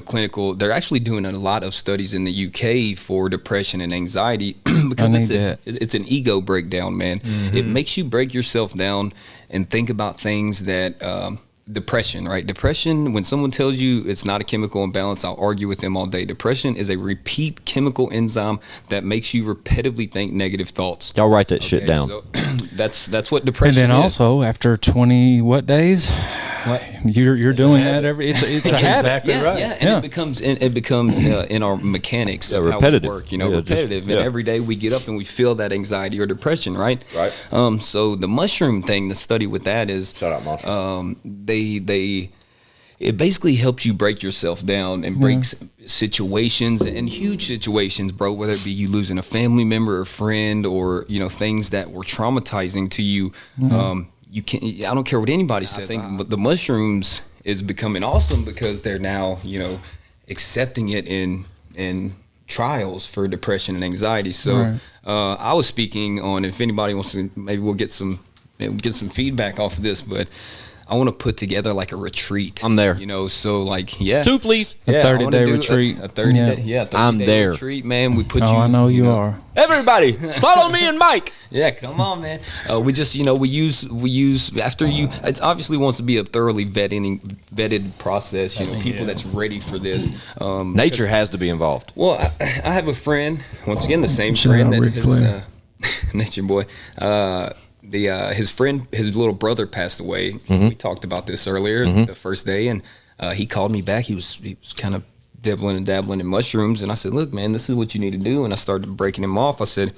clinical, they're actually doing a lot of studies in the UK for depression and anxiety because it's an ego breakdown, man. Mm-hmm. It makes you break yourself down and think about things that. Depression, right? Depression, when someone tells you it's not a chemical imbalance, I'll argue with them all day. Depression is a repeat chemical enzyme that makes you repetitively think negative thoughts. Y'all write that shit down. So that's what depression is. And then also, after 20 days, you're doing that every. It's a habit. Exactly right. Yeah, and it becomes in our mechanics of repetitive. how we work. Just, and every day we get up and we feel that anxiety or depression, right? Right. So the mushroom thing, the study with that is, Shout out mushroom. It basically helps you break yourself down and breaks situations and huge situations, bro, whether it be you losing a family member or friend or, things that were traumatizing to you. You can't, I don't care what anybody says, but the mushrooms is becoming awesome because they're now, accepting it in trials for depression and anxiety. So I was speaking on, if anybody wants to, maybe we'll get some feedback off of this, but I want to put together like a retreat. I'm there. So like, 2, please. A 30-day retreat. A 30-day, 30-day I'm there. retreat, man. We put you. I know you are. Everybody, follow me and Mike. Yeah, come on, man. We just, we use after you. It obviously wants to be a thoroughly vetted process. People that's ready for this. Nature has to be involved. Well, I have a friend. Once again, the same friend that is Nature Boy. His friend, his little brother passed away. We talked about this earlier, the first day, and he called me back. He was kind of dabbling in mushrooms, and I said, "Look, man, this is what you need to do." And I started breaking him off. I said,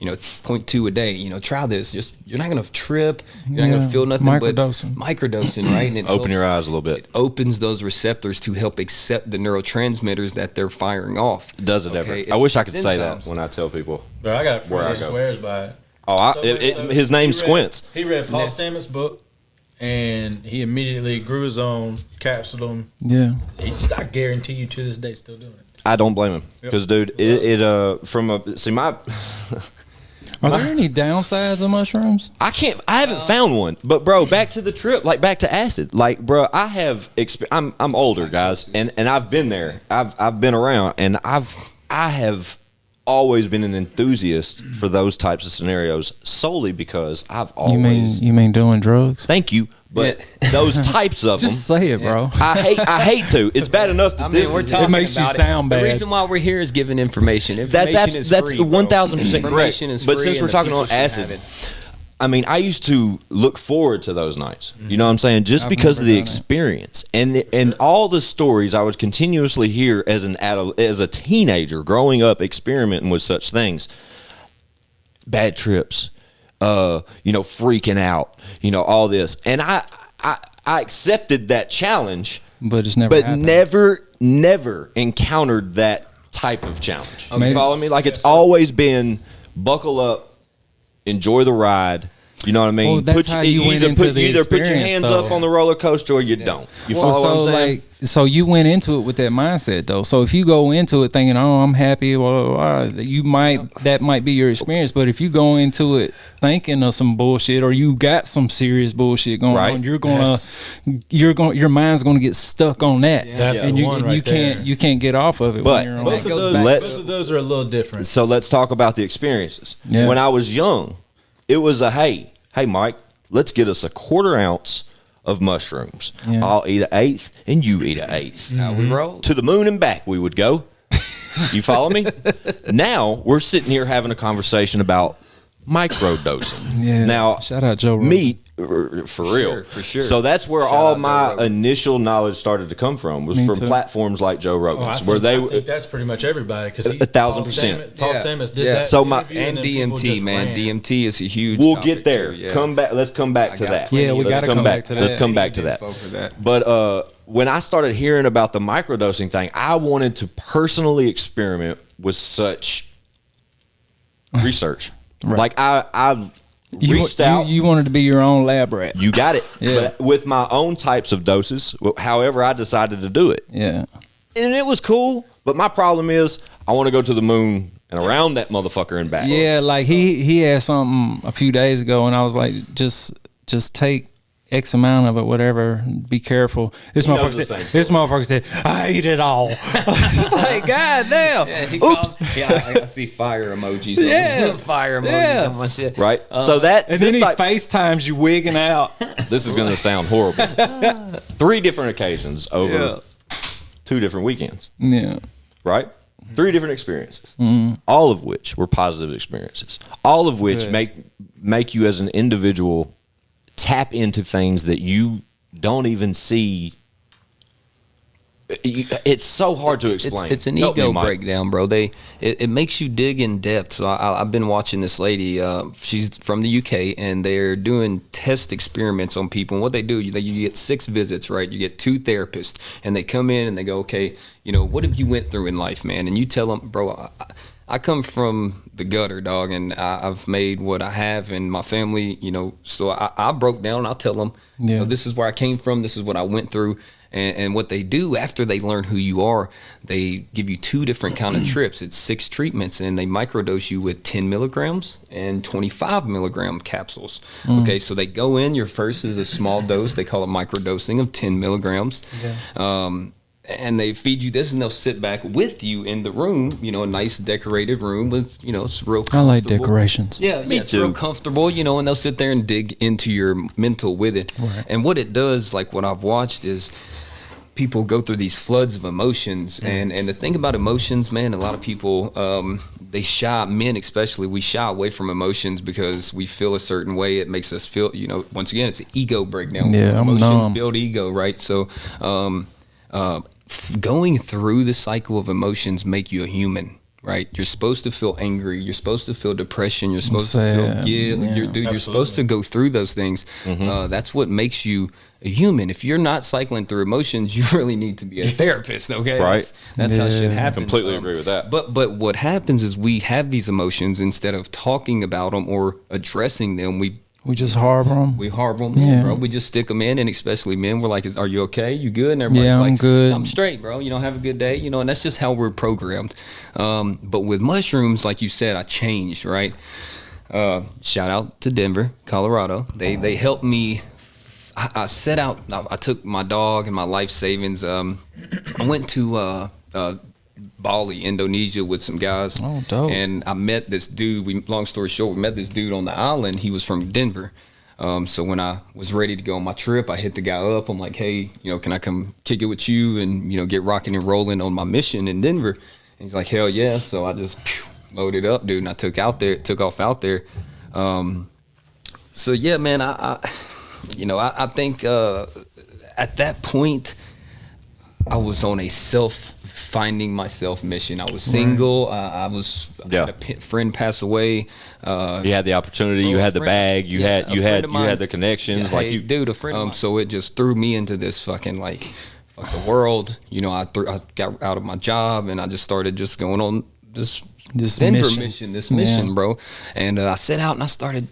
0.2 a day. Try this. You're not gonna trip. You're not gonna feel nothing. Microdosing. But microdosing, right? And it Open helps, your eyes a little bit. It opens those receptors to help accept the neurotransmitters that they're firing off. Does it ever? I wish I could say that when I tell people. Bro, I got a friend Where I that go. swears by it. Oh, his name's he Squints. He read Paul Stamets' book, and he immediately grew his own, capsuled them. Yeah. I guarantee you to this day still doing it. I don't blame him because, dude, Are there any downsides of mushrooms? I haven't found one. But bro, back to the trip, like back to acid. Like, bro, I have I'm older, guys, and I've been there. I've been around, and I have always been an enthusiast for those types of scenarios solely because I've always You mean doing drugs? Thank you. But those types of Just them, say it, bro. I hate to. It's bad enough that We're talking It makes you about sound bad. The reason why we're here is giving information. Information is that's free, bro. 1,000% correct. Information is But free, since and we're the talking people on should have acid, it. I mean, I used to look forward to those nights. You know what I'm saying? Just because of the experience and all the stories I would continuously hear as a teenager growing up, experimenting with such things. Bad trips, freaking out, all this, and I accepted that challenge, But it's never happened. never encountered that type of challenge. Okay. You follow me? Like it's always been buckle up, enjoy the ride. You know what I mean? Well, that's how you went into the either put your experience, hands though. up on the roller coaster or you don't. You Well, follow what I'm saying? So you went into it with that mindset, though. So if you go into it thinking, "Oh, I'm happy," that might be your experience. But if you go into it thinking of some bullshit, or you got some serious bullshit going on, your mind's gonna get stuck on that, That's and the one right there. you can't get off of it. But when you're on Both it. of those are a little different. So let's talk about the experiences. Yeah. When I was young, it was hey Mike, let's get us a 1/4 ounce of mushrooms. Yeah. I'll eat an eighth and you eat an eighth. That's how we roll. To the moon and back we would go. You follow me? Now we're sitting here having a conversation about microdosing. Yeah. Now, shout out Joe Rogan. meat, for real. For sure. So that's where Shout all out Joe my Rogan. initial knowledge started to come from, was Me from too. platforms like Joe Rogan's, where I think that's pretty much everybody. Because 1,000%. Paul Yeah. Stamets did Yeah. that. So interview, And then people DMT, just man. ran. DMT is a huge. we'll topic get there. too, yeah. Come back. Let's come back to got that. plenty Yeah, we Let's gotta come back to that. Let's come back to Plenty that. of info for that. But when I started hearing about the microdosing thing, I wanted to personally experiment with such research. Right. Like I reached out. You wanted to be your own lab rat. You got it. Yeah. But with my own types of doses, however I decided to do it. Yeah. And it was cool. But my problem is I want to go to the moon and around that motherfucker and back. Yeah, like he had something a few days ago, and I was like, just take X amount of it, whatever. Be careful. This motherfucker said, I ate it all. It's like, God damn. Yeah, oops. I see fire emojis. Yeah. Fire emojis on my shit. Right. So that And then he FaceTimes you wigging out. This is going to sound horrible. 3 different occasions over 2 different weekends. Yeah. Right? 3 different experiences, all of which were positive experiences, all of which make you as an individual tap into things that you don't even see. It's so hard to explain. It's an ego breakdown, bro. It makes you dig in depth. So I've been watching this lady. She's from the UK, and they're doing test experiments on people. And what they do, you get 6 visits, right? You get 2 therapists, and they come in and they go, okay, what have you went through in life, man? And you tell them, bro, I come from the gutter, dog, and I've made what I have in my family, so I broke down. I'll tell them, this is where I came from. This is what I went through. And what they do after they learn who you are, they give you 2 different kind of trips. It's 6 treatments, and they microdose you with 10 milligrams and 25 milligram capsules. Okay, so they go in. Your first is a small dose. They call it microdosing of 10 milligrams. And they feed you this, and they'll sit back with you in the room, a nice decorated room with, it's real comfortable. I like decorations. Yeah, it's real comfortable, and they'll sit there and dig into your mental with it. Right. And what it does, like what I've watched, is people go through these floods of emotions. And the thing about emotions, man, a lot of people, men especially, we shy away from emotions because we feel a certain way. It makes us feel, once again, it's an ego breakdown. Yeah, emotions build ego, right? So, going through the cycle of emotions make you a human, right? You're supposed to feel angry. You're supposed to feel depression. You're supposed to feel guilt. You're supposed to go through those things. That's what makes you a human. If you're not cycling through emotions, you really need to be a therapist, okay? Right. That's how shit happens. Completely agree with that. But what happens is we have these emotions, instead of talking about them or addressing them, we just harbor them. We harbor them in, bro. We just stick them in, and especially men, we're like, are you okay? You good? And everybody's like, I'm good. I'm straight, bro. Have a good day. And that's just how we're programmed. But with mushrooms, like you said, I changed, right? Shout out to Denver, Colorado. They helped me. I set out, I took my dog and my life savings. I went to Bali, Indonesia with some guys. Oh, dope. And I met this dude. Long story short, we met this dude on the island. He was from Denver. So when I was ready to go on my trip, I hit the guy up. I'm like, hey, can I come kick it with you and, get rocking and rolling on my mission in Denver? And he's like, hell yeah. So I just loaded up, dude, and I took off out there. So yeah, man, I think at that point I was on a finding myself mission. I was single. I had a friend pass away. You had the opportunity. You had the bag. You had the connections. Yeah, a friend of mine. So it just threw me into this fucking fuck the world. I got out of my job, and I just started just going on this Denver mission, bro. And I set out and I started,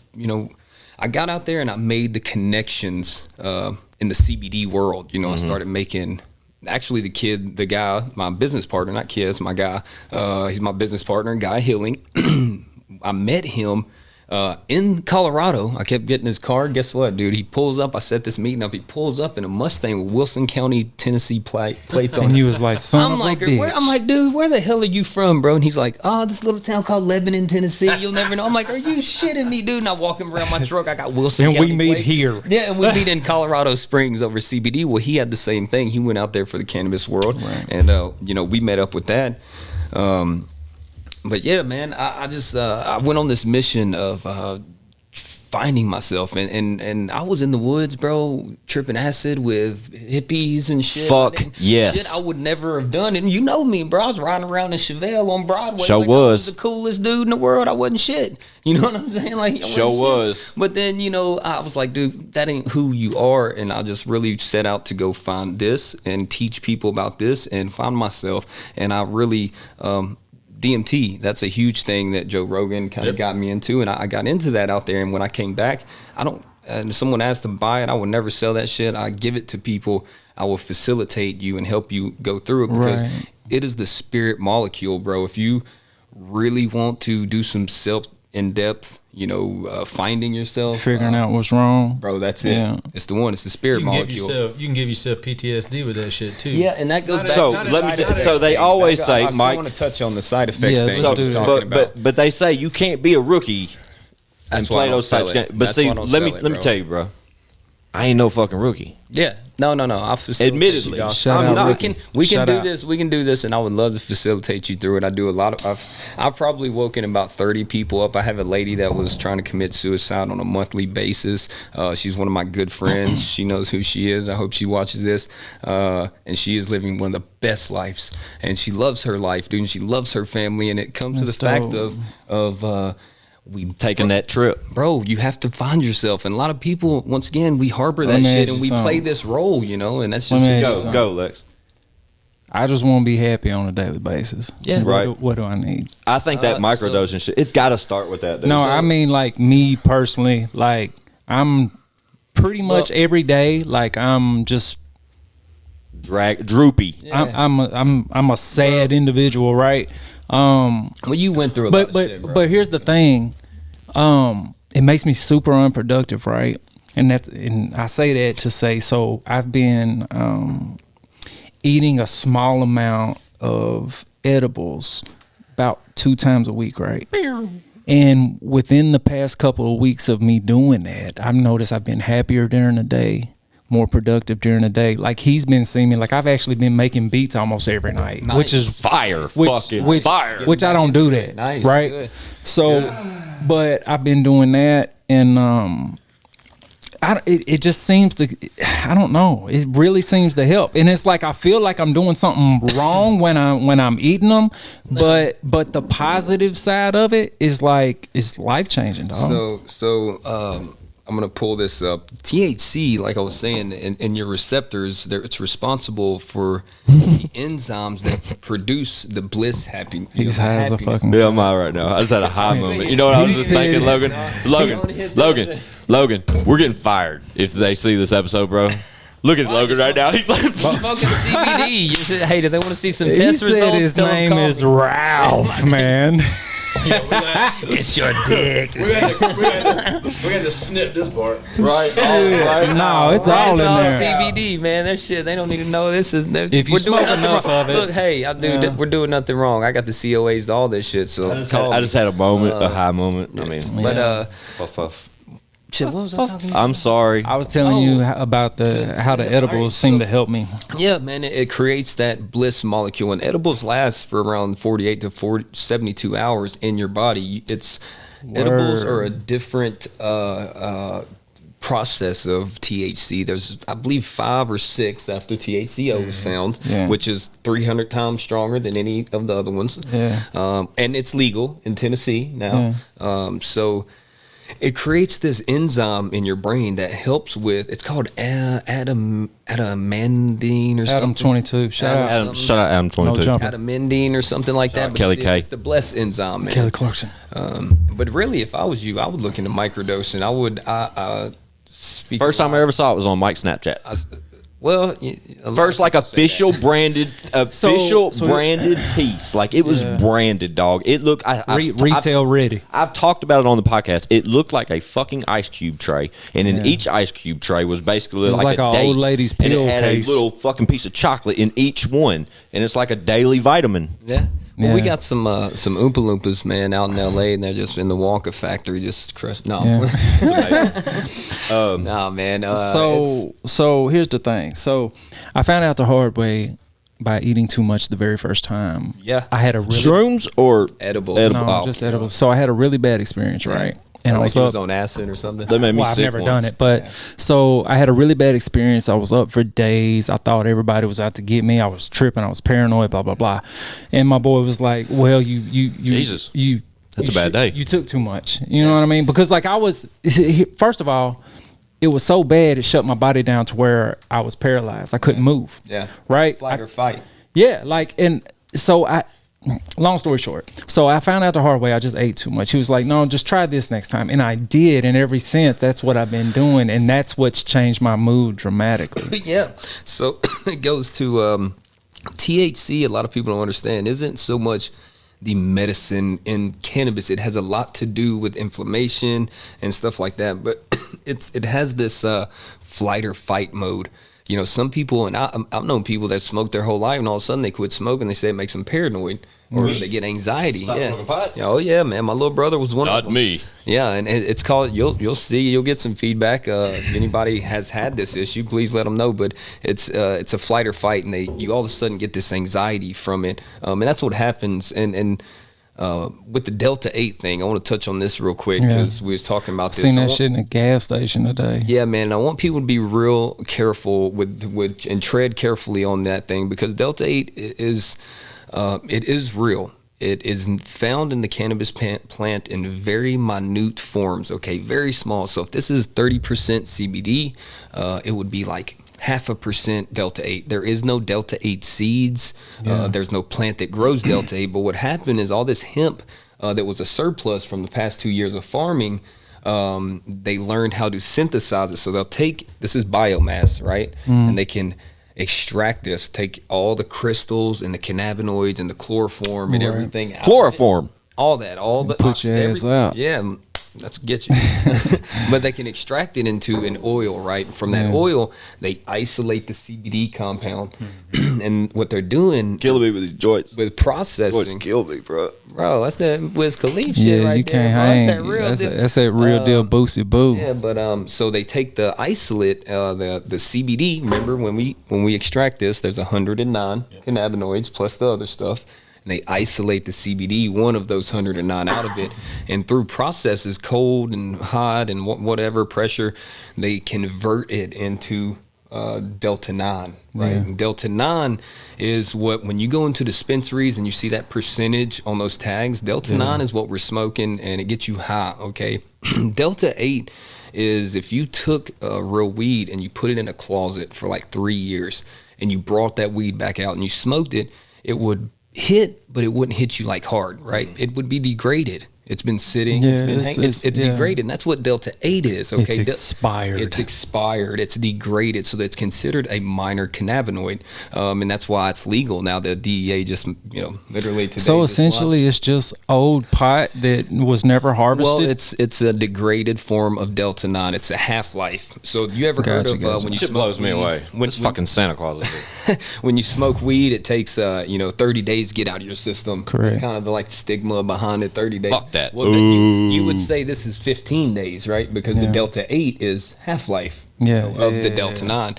I got out there and I made the connections in the CBD world. I started making. Actually, the guy, my business partner, not kid, it's my guy. He's my business partner, Gaia Healing. I met him in Colorado. I kept getting his car. Guess what, dude? He pulls up. I set this meeting up. He pulls up in a Mustang with Wilson County, Tennessee plates on it. And he was like, son of a bitch. I'm like, dude, where the hell are you from, bro? And he's like, this little town called Lebanon, Tennessee. You'll never know. I'm like, are you shitting me, dude? And I'm walking around my truck. I got Wilson County. And we meet plates. here. Yeah, and we meet in Colorado Springs over CBD. Well, he had the same thing. He went out there for the cannabis world. Right. And, we met up with that. But yeah, man, I just I went on this mission of finding myself, and I was in the woods, bro, tripping acid with hippies and shit. Fuck yes, shit I would never have done. And you know me, bro. I was riding around in Chevelle on Broadway. I was the coolest dude in the world. I wasn't shit. You know what I'm saying? Was. But then I was like, dude, that ain't who you are. And I just really set out to go find this and teach people about this and find myself. And I really DMT, that's a huge thing that Joe Rogan kind of got me into, and I got into that out there. And when I came back, and someone asked to buy it, I would never sell that shit. I give it to people. I will facilitate you and help you go through it because it is the spirit molecule, bro. If you really want to do some self in depth, finding yourself, Figuring out what's wrong. bro, that's it. Yeah. It's the one. It's the spirit You molecule. can give yourself PTSD with that shit too. Yeah, and that goes back. So, to the let me side t- effects so they thing. always say, I Mike- want to touch on the side effects Yeah, thing. let's I do was that. talking about. but they say you can't be a rookie and That's why I play don't those types of sell it. games. But That's see, why I don't let me sell it, let me bro. tell you, bro. I ain't no fucking rookie. Yeah, no. I'll facilitate Admittedly, you, dog. Shout I'm out, not. We can Shout do out. this. We can do this, and I would love to facilitate you through it. I do a lot of. I've probably woken about 30 people up. I have a lady that was trying to commit suicide on a monthly basis. She's one of my good friends. She knows who she is. I hope she watches this. And she is living one of the best lives, and she loves her life, dude. And she loves her family, and it comes That's to the fact dope. of we Taking that trip. Bro, you have to find yourself, and a lot of people, once again, we harbor Let that me shit, ask and you we something. play this role, and that's Let just me ask you Go, something. go, Lex. I just want to be happy on a daily basis. Yeah. Right. What do I need? I think that microdosing shit. It's got to start with that. Dude. No, I mean like me personally. Like I'm pretty much every day. Like I'm just droopy. I'm a sad individual, right? well, you went through a lot But of shit, bro. but here's the thing. It makes me super unproductive, right? And I say that to say, so I've been eating a small amount of edibles about 2 times a week, right? And within the past couple of weeks of me doing that, I've noticed I've been happier during the day, more productive during the day. Like he's been seeing me, like I've actually been making beats almost every night, which is Fire. which, Fucking which, fire. which I don't do that, Nice, right? good. So, but I've been doing that, and it just seems to, I don't know, it really seems to help, and it's like I feel like I'm doing something wrong when I'm eating them, but the positive side of it is like it's life changing, dog. So I'm gonna pull this up. THC, like I was saying, in your receptors, it's responsible for the enzymes that produce the bliss happy. He's high as a fucking. Yeah, I'm high right now. I just had a high moment. You know what I was just thinking, Logan? Logan, we're getting fired if they see this episode, bro. Look at Logan right now. He's like, Smoking CBD. You should, hey, do they want to see some He test said results? his Tell 'em name call is me. Ralph, man. It's your dick. We had to snip this part. right, No, it's all It's in all there. CBD, man. That shit, they don't need to know this is. If you we're doing smoke nothing enough wrong. of it. Look, hey, we're doing nothing wrong. I got the COAs to all this shit. So I just had a moment, a high moment. I mean, but puff, puff. shit, what was I talking about? I'm sorry. I was telling you about how the edibles seem to help me. Yeah, man, it creates that bliss molecule, and edibles last for around 48 to 72 hours in your body. Edibles are a different process of THC. There's, I believe, 5 or 6 after THCO was found, Yeah. which is 300 times stronger than any of the other ones. Yeah. And it's legal in Tennessee now. So it creates this enzyme in your brain that helps with, it's called adamandine or Adam something. 22. Shout out. Adam, shout out Adam 22. No jump. Adamandine or something like that. But Kelly K. it's the bless enzyme, man. Kelly Clarkson. But really, if I was you, I would look into microdosing. I would speak. First time I ever saw it was on Mike's Snapchat. Well, First, like official branded piece. Like it was branded, dog. It looked Retail ready. I've talked about it on the podcast. It looked like a fucking ice cube tray, and in each ice cube tray was basically It was like a a date, old lady's and pill it had case. a little fucking piece of chocolate in each one, and it's like a daily vitamin. Yeah. Well, we Yeah. got some Oompa Loompas, man, out in L.A., and they're just in the Wonka factory, just crushed. No, Yeah. nah, man. So here's the thing. So I found out the hard way by eating too much the very first time. Yeah. I had a really Shrooms or edible. no, just edibles. So I had a really bad experience, right? And I like was he up. was on acid or something. They made me Well, I've sick never once. done it, but so I had a really bad experience. I was up for days. I thought everybody was out to get me. I was tripping. I was paranoid. Blah blah blah. And my boy was like, "Well, Jesus. That's a bad day. You took too much. You know what I mean? Because like I was, first of all, it was so bad it shut my body down to where I was paralyzed. I couldn't move. Yeah. Right. Flight or fight. Yeah, like, and so long story short, so I found out the hard way. I just ate too much. He was like, no, just try this next time. And I did. And ever since, that's what I've been doing. And that's what's changed my mood dramatically. Yeah. So it goes to THC, a lot of people don't understand, isn't so much the medicine in cannabis. It has a lot to do with inflammation and stuff like that, but it has this flight or fight mode. You know, some people, and I've known people that smoke their whole life, and all of a sudden they quit smoking. They say it makes them paranoid, or they get anxiety. Yeah. Oh yeah, man. My little brother was one of them. Not me. Yeah, and it's called. You'll see. You'll get some feedback. If anybody has had this issue, please let them know. But it's a flight or fight, and you all of a sudden get this anxiety from it, and that's what happens. And with the Delta 8 thing, I want to touch on this real quick because we was talking about this. Seen that shit in a gas station today. Yeah, man. I want people to be real careful with and tread carefully on that thing, because Delta 8 is it is real. It is found in the cannabis plant in very minute forms. Okay, very small. So if this is 30% CBD, it would be like 0.5% Delta 8. There is no Delta 8 seeds. There's no plant that grows Delta 8. But what happened is all this hemp that was a surplus from the past 2 years of farming, they learned how to synthesize it. So they'll take, this is biomass, right? And they can extract this, take all the crystals and the cannabinoids and the chloroform and everything out. Chloroform. All that, all the put your ass out. Yeah. Let's get you. But they can extract it into an oil, right? From that oil, they isolate the CBD compound. And what they're doing, Kill me with these joints. with processing, Joints kill me, bro. bro, that's that Wiz Khalifa shit Yeah, right you there, can't bro. hang. That's that real deal. That's that real deal boosty boo. Yeah, but so they take the isolate, the CBD. Remember when we extract this, there's 109 cannabinoids plus the other stuff. And they isolate the CBD, one of those 109 out of it, and through processes, cold and hot and whatever pressure, they convert it into Delta 9, right? And Delta 9 is what, when you go into dispensaries and you see that percentage on those tags, Delta 9 is what we're smoking, and it gets you high, okay? Delta 8 is if you took real weed and you put it in a closet for like 3 years and you brought that weed back out and you smoked it, it would hit, but it wouldn't hit you like hard, right? It would be degraded. It's been sitting, it's degraded, and that's what Delta 8 is, okay? It's expired. It's expired, it's degraded, so that's considered a minor cannabinoid, and that's why it's legal. Now the DEA just, literally today. So essentially it's just old pot that was never harvested? Well, it's a degraded form of Delta 9. It's a half-life. So you ever heard of when you Shit smoke blows me weed, away. It's fucking Santa Claus. when you smoke weed, it takes 30 days to get out of your system. Correct. It's kind of the stigma behind it. 30 days. Fuck that. Well, then you would say this is 15 days, right? Because the Delta 8 is half-life. Of the Delta 9.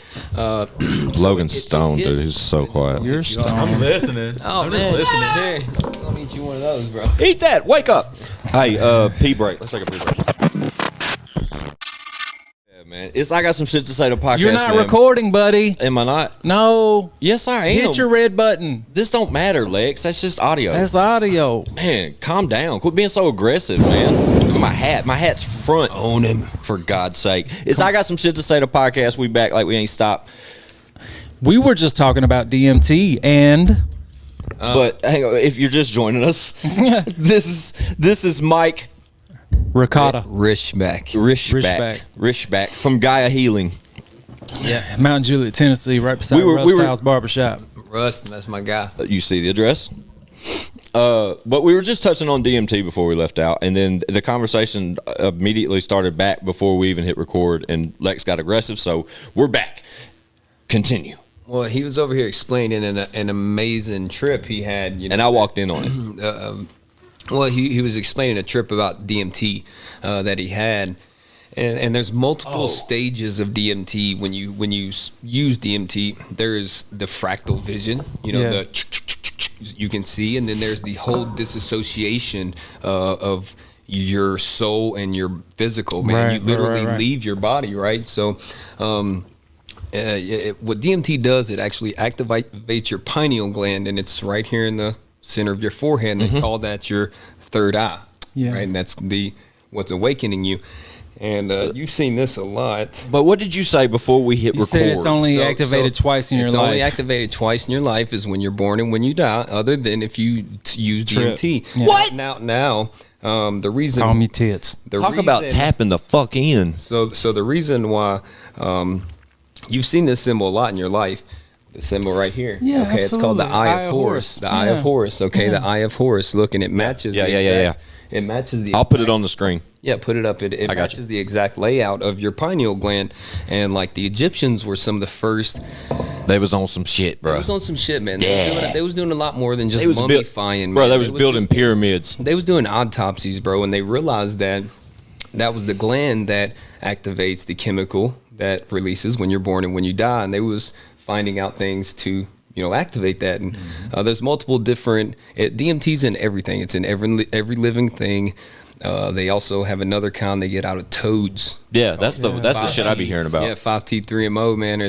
Logan's stoned, dude. He's so quiet. You're stoned. I'm listening. Oh, man. listening. Here, I'm going to eat you one of those, bro. Eat that. Wake up. Hey, pee break. Let's take a pee break. Yeah, man. I got some shit to say to podcast. You're not man. recording, buddy. Am I not? No. Yes, I am. Hit your red button. This don't matter, Lex. That's just audio. That's audio. Man, calm down. Quit being so aggressive, man. Look at my hat. My hat's front. Own him. For God's sake. I got some shit to say to podcast. We back like we ain't stopped. We were just talking about DMT and But hang on, if you're just joining us, this is Mike ricotta. Rischbeck from Gaia Healing. Yeah, Mount Juliet, Tennessee, right beside Russ Styles Barbershop. Rust, that's my guy. You see the address? But we were just touching on DMT before we left out, and then the conversation immediately started back before we even hit record, and Lex got aggressive, so we're back. Continue. Well, he was over here explaining an amazing trip he had. And I walked in on it. Well, he was explaining a trip about DMT that he had. And there's multiple stages of DMT. When you use DMT, there's the fractal vision, you can see, and then there's the whole disassociation of your soul and your physical, man. Right, you literally right. leave your body, right? So what DMT does, it actually activates your pineal gland, and it's right here in the center of your forehead, and they call that your third eye, right? And that's what's awakening you. And you've seen this a lot. But what did you say before we hit record? Said it's only activated twice in your life. It's only activated twice in your life is when you're born and when you die, other than if you use DMT. Yeah. What? Now, the reason... Call me tits. Talk about tapping the fuck in. So the reason why... you've seen this symbol a lot in your life. The symbol right here. Yeah, okay, it's called the absolutely. Eye of Horus. The Eye of Horus. Okay, the Eye of Horus. Look, and it matches. Yeah, the yeah, exact, yeah. It matches the. I'll put it on the screen. Yeah, put it up. It I got matches you. the exact layout of your pineal gland, and like the Egyptians were some of the first. They was on some shit, bro. They was on some shit, man. Yeah. They was doing a lot more than just They was mummifying, bro. man. They was building pyramids. They was doing autopsies, bro, and they realized that that was the gland that activates the chemical that releases when you're born and when you die, and they was finding out things to activate that. And there's multiple different DMT's in everything. It's in every living thing. They also have another kind they get out of toads. Yeah, that's the shit I be hearing about. Yeah, 5-T3MO, man.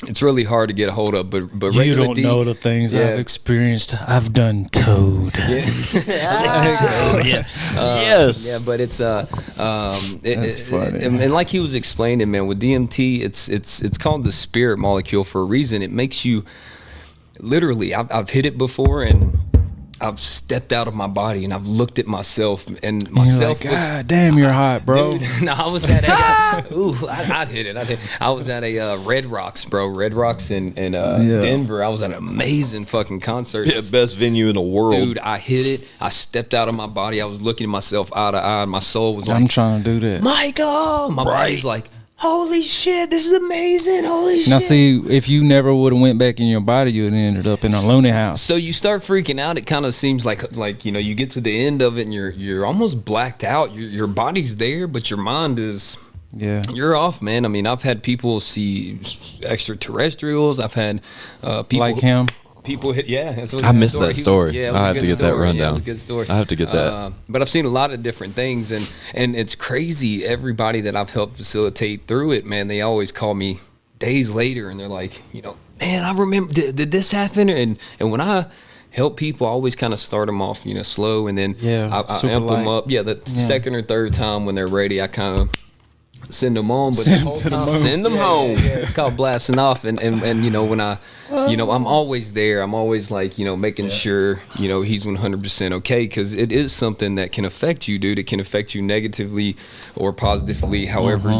It's really hard to get a hold of, but You regular don't D, know the things yeah. I've experienced. I've done toad. Yes. Yeah, but it's That's funny. and like he was explaining, man, with DMT, it's called the spirit molecule for a reason. It makes you literally. I've hit it before, and I've stepped out of my body, and I've looked at myself, and You're myself like, was. God damn, you're hot, bro. Dude, no, I was at a. I'd hit it. I was at a Red Rocks, bro. Red Rocks in Denver. I was at an amazing fucking concert. Yeah, best venue in the world. Dude, I hit it. I stepped out of my body. I was looking at myself eye to eye, and my soul was I'm like, trying to do that. Michael. My body's like, holy shit, this is amazing. Holy shit. Now, see, if you never would have went back in your body, you would have ended up in a loony house. So you start freaking out. It kind of seems like you get to the end of it, and you're almost blacked out. Your body's there, but your mind is. Yeah. You're off, man. I mean, I've had people see extraterrestrials. I've had people Like him. People hit, yeah. That's what I missed that He was- story. yeah, it was I a have good to get that story. Yeah, rundown. it was a good story. I have to get that. But I've seen a lot of different things, and it's crazy. Everybody that I've helped facilitate through it, man, they always call me days later, and they're like, man, I remember. Did this happen? And when I help people, I always kind of start them off, slow, and then I super amp them light. up. Yeah, the second or third time when they're ready, I kind of send them on, but the whole time, send them home. Yeah, it's called blasting off, and when I'm always there. I'm always like making sure he's 100% okay, because it is something that can affect you, dude. It can affect you negatively or positively, however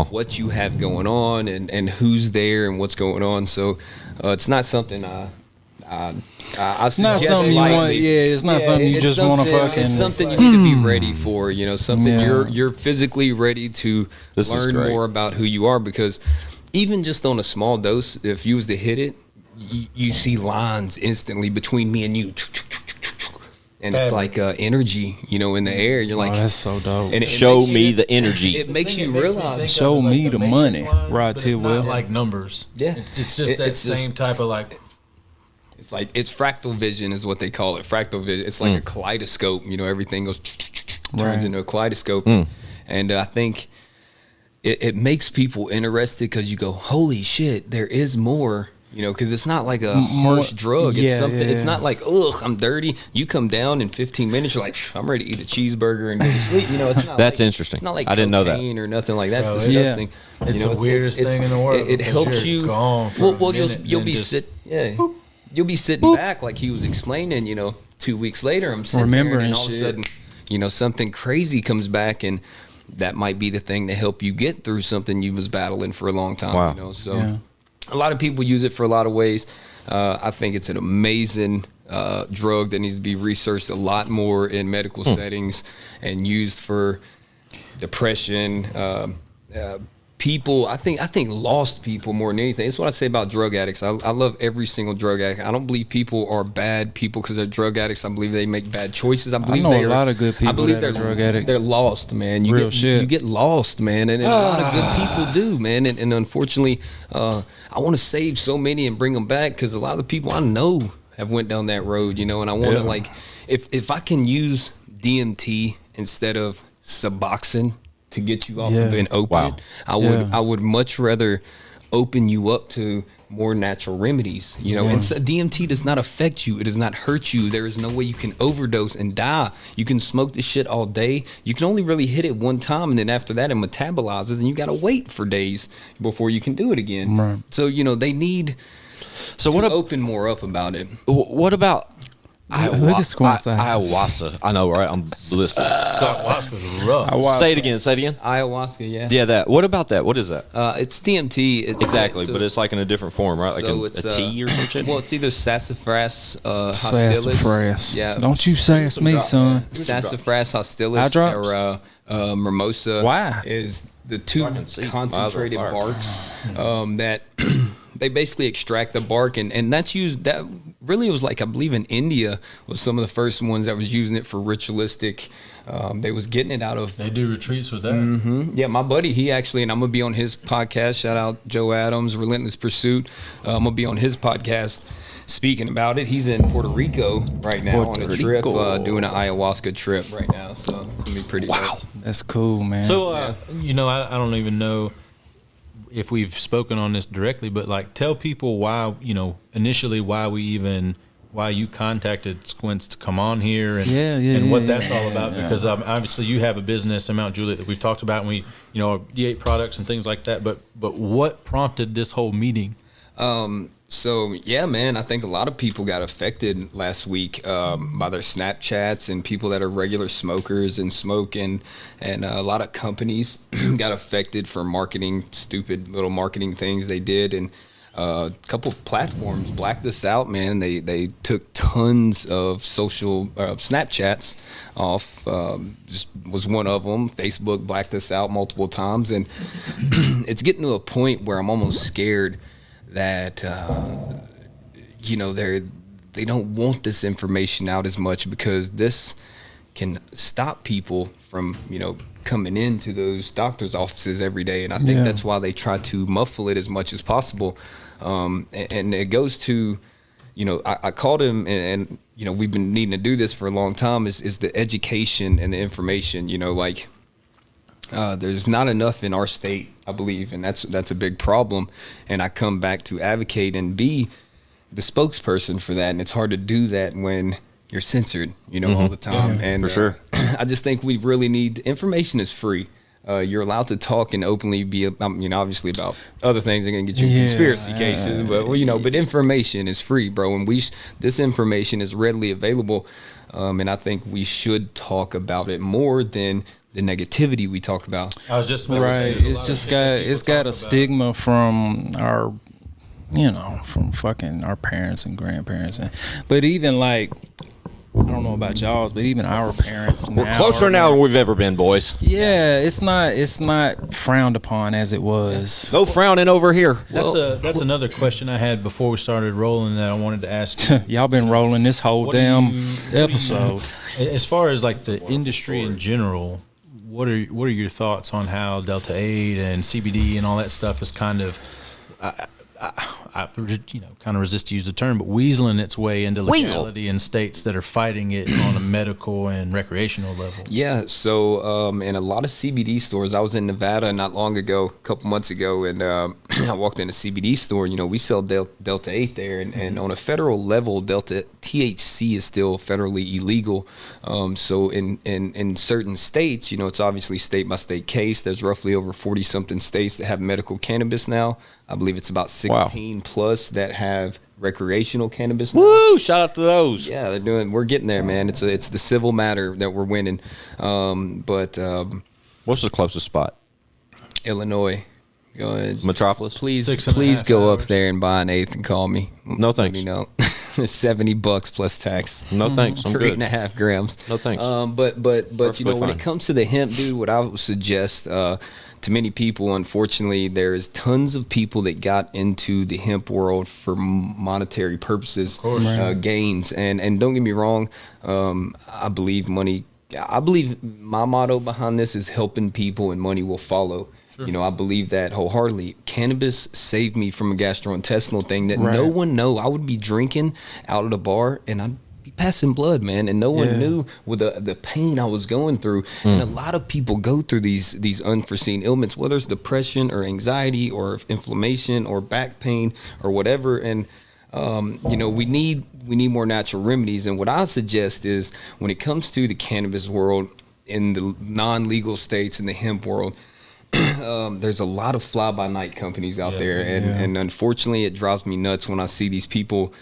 what you have going on and who's there and what's going on. So it's not something I It's not something you want. Yeah, it's not something you just want to fucking. It's something you need to be ready for. Something Yeah. you're physically ready to This is learn great. more about who you are, because even just on a small dose, if you was to hit it, you see lines instantly between me and you, and it's like energy, in the air. You're like, Oh, that's so dope. and it Show makes me you- the energy. It makes you Thing it makes me realize. think of Show is, like, me the Matrix money. lines, Right, but T. it's Will. not like numbers. Yeah. It's just that It's just- same type of like. It's like fractal vision is what they call it. Fractal vision. It's like a kaleidoscope. Everything goes turns Right. into a kaleidoscope, and I think it makes people interested, because you go, holy shit, there is more. Because it's not like a harsh drug. It's yeah, something. yeah, It's yeah. not like, ugh, I'm dirty. You come down in 15 minutes, you're like, I'm ready to eat a cheeseburger and go to sleep. It's not. That's like, interesting. It's not like I didn't know that. cocaine or nothing like that. Bro, It's it's- disgusting. It's the weirdest thing in the world, It because helps you're you. gone for a Well, minute, you'll then be just You'll be sitting back like he was explaining. 2 weeks later, I'm sitting Remembering there, and all shit. of a sudden, something crazy comes back, and that might be the thing to help you get through something you was battling for a long time. Wow. So Yeah. a lot of people use it for a lot of ways. I think it's an amazing drug that needs to be researched a lot more in medical settings and used for depression. People, I think lost people more than anything. That's what I say about drug addicts. I love every single drug addict. I don't believe people are bad people because they're drug addicts. I believe they make bad choices. I believe know they a lot of good people I believe that are they're drug addicts. They're lost, man. You Real get, shit. You get lost, man, and a lot of good people do, man. And unfortunately, I want to save so many and bring them back, because a lot of the people I know have went down that road, and I want to like, if I can use DMT instead of Suboxone to get you off of an opiate, I would much rather open you up to more natural remedies, and so DMT does not affect you. It does not hurt you. There is no way you can overdose and die. You can smoke this shit all day. You can only really hit it one time, and then after that it metabolizes, and you got to wait for days before you can do it again. Right. So they need So to what? open more up about it. What about Look at Squint's eyes. Ayahuasca. I know, right? I'm listening. Ayahuasca was rough. Say it again. Say it again. Ayahuasca, yeah. Yeah, that. What about that? What is that? It's DMT. It's Exactly, so- but it's like in a different form, right? Like so a tea or some shit? Well, it's either sassafras hostilis. Sassafras. Yeah. Don't you sass me, son. Sassafras Eye hostilis drops? or mimosa. Why? Is the two can see. concentrated My eyes are on barks that they basically extract the bark and that's used. That really was like, I believe in India was some of the first ones that was using it for ritualistic. They was getting it out of. They do retreats with that. Yeah, my buddy, he actually, and I'm gonna be on his podcast. Shout out Joe Adams, Relentless Pursuit. I'm gonna be on his podcast speaking about it. He's in Puerto Rico right now on a trip, doing an ayahuasca trip right now. So it's gonna be pretty. Wow, That's cool, man. So, you know, I don't even know if we've spoken on this directly, but like tell people why, you know, initially why you contacted Squints to come on here and what that's all about, because obviously you have a business in Mount Juliet that we've talked about, and we, you know, D8 products and things like that, but what prompted this whole meeting? So yeah, man, I think a lot of people got affected last week by their Snapchats, and people that are regular smokers and smoke, and a lot of companies got affected for marketing, stupid little marketing things they did, and a couple of platforms blacked us out, man. They took tons of social Snapchats off. Just was one of them. Facebook blacked us out multiple times, and it's getting to a point where I'm almost scared that you know, they don't want this information out as much, because this can stop people from, you know, coming into those doctors' offices every day, and I think that's why they try to muffle it as much as possible. And it goes to, you know, I called him, and you know, we've been needing to do this for a long time. Is the education and the information. You know, like there's not enough in our state, I believe, and that's a big problem. And I come back to advocate and be the spokesperson for that, and it's hard to do that when you're censored, you know, all the time. And for sure. I just think we really need, information is free. You're allowed to talk and openly be, you know, obviously about other things that are going to get you in conspiracy cases, but well, you know, but information is free, bro. And this information is readily available. And I think we should talk about it more than the negativity we talk about. I was just right. It's got a stigma from our, you know, from fucking our parents and grandparents, but even like, I don't know about y'all's, but even our parents now. We're closer now than we've ever been, boys. Yeah, it's not frowned upon as it was. No frowning over here. That's another question I had before we started rolling that I wanted to ask you. Y'all been rolling this whole episode. As far as like the industry in general, what are your thoughts on how Delta 8 and CBD and all that stuff is kind of, I you know, kind of resist to use the term, but weaseling its way into legality in states that are fighting it on a medical and recreational level? Yeah, so in a lot of CBD stores, I was in Nevada not long ago, a couple months ago, and I walked in a CBD store, and, you know, we sell Delta 8 there, and on a federal level, Delta THC is still federally illegal. So in certain states, you know, it's obviously state by state case. There's roughly over 40-something states that have medical cannabis now. I believe it's about 16 plus that have recreational cannabis now. Woo! Shout out to those. Yeah, we're getting there, man. It's the civil matter that we're winning. But what's the closest spot? Illinois. Go ahead. Metropolis? Please 6.5 go hours. up there and buy an eighth and call me. No thanks. You know, $70 plus tax. No thanks. I'm for good. 8.5 grams. No thanks. But you know, when fine. it comes to the hemp, dude, what I would suggest to many people, unfortunately, there's tons of people that got into the hemp world for monetary purposes, gains. And don't get me wrong, I believe money. I believe my motto behind this is helping people, and money will follow. Sure. You know, I believe that wholeheartedly. Cannabis saved me from a gastrointestinal thing that no one know. I would be drinking out at a bar, and I'd be passing blood, man, and no one knew with the pain I was going through. And a lot of people go through these unforeseen ailments, whether it's depression or anxiety or inflammation or back pain or whatever. And you know, we need more natural remedies. And what I suggest is, when it comes to the cannabis world in the non-legal states in the hemp world, there's a lot of fly-by-night companies out there, and unfortunately, it drives me nuts when I see these people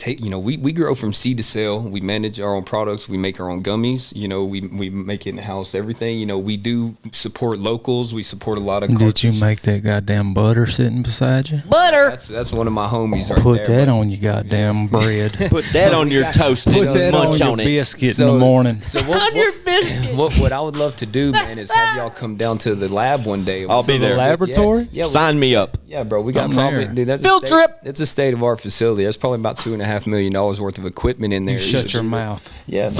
we grow from seed to sale. We manage our own products. We make our own gummies. We make it in house. Everything. We do support locals. We support a lot of. Did you make that goddamn butter sitting beside you? Butter. That's one of my homies right Put there. that on your goddamn bread. Put that on your toast and Put that munch on on your it. biscuit in the morning. So what I would love to do, man, is have y'all come down to the lab one day. I'll be there. Laboratory? Yeah, Sign me up. yeah, bro. We got I'm probably there. dude. That's Field trip. It's a state of art facility. There's probably about $2.5 million worth of equipment in there. Shut your mouth. Yeah.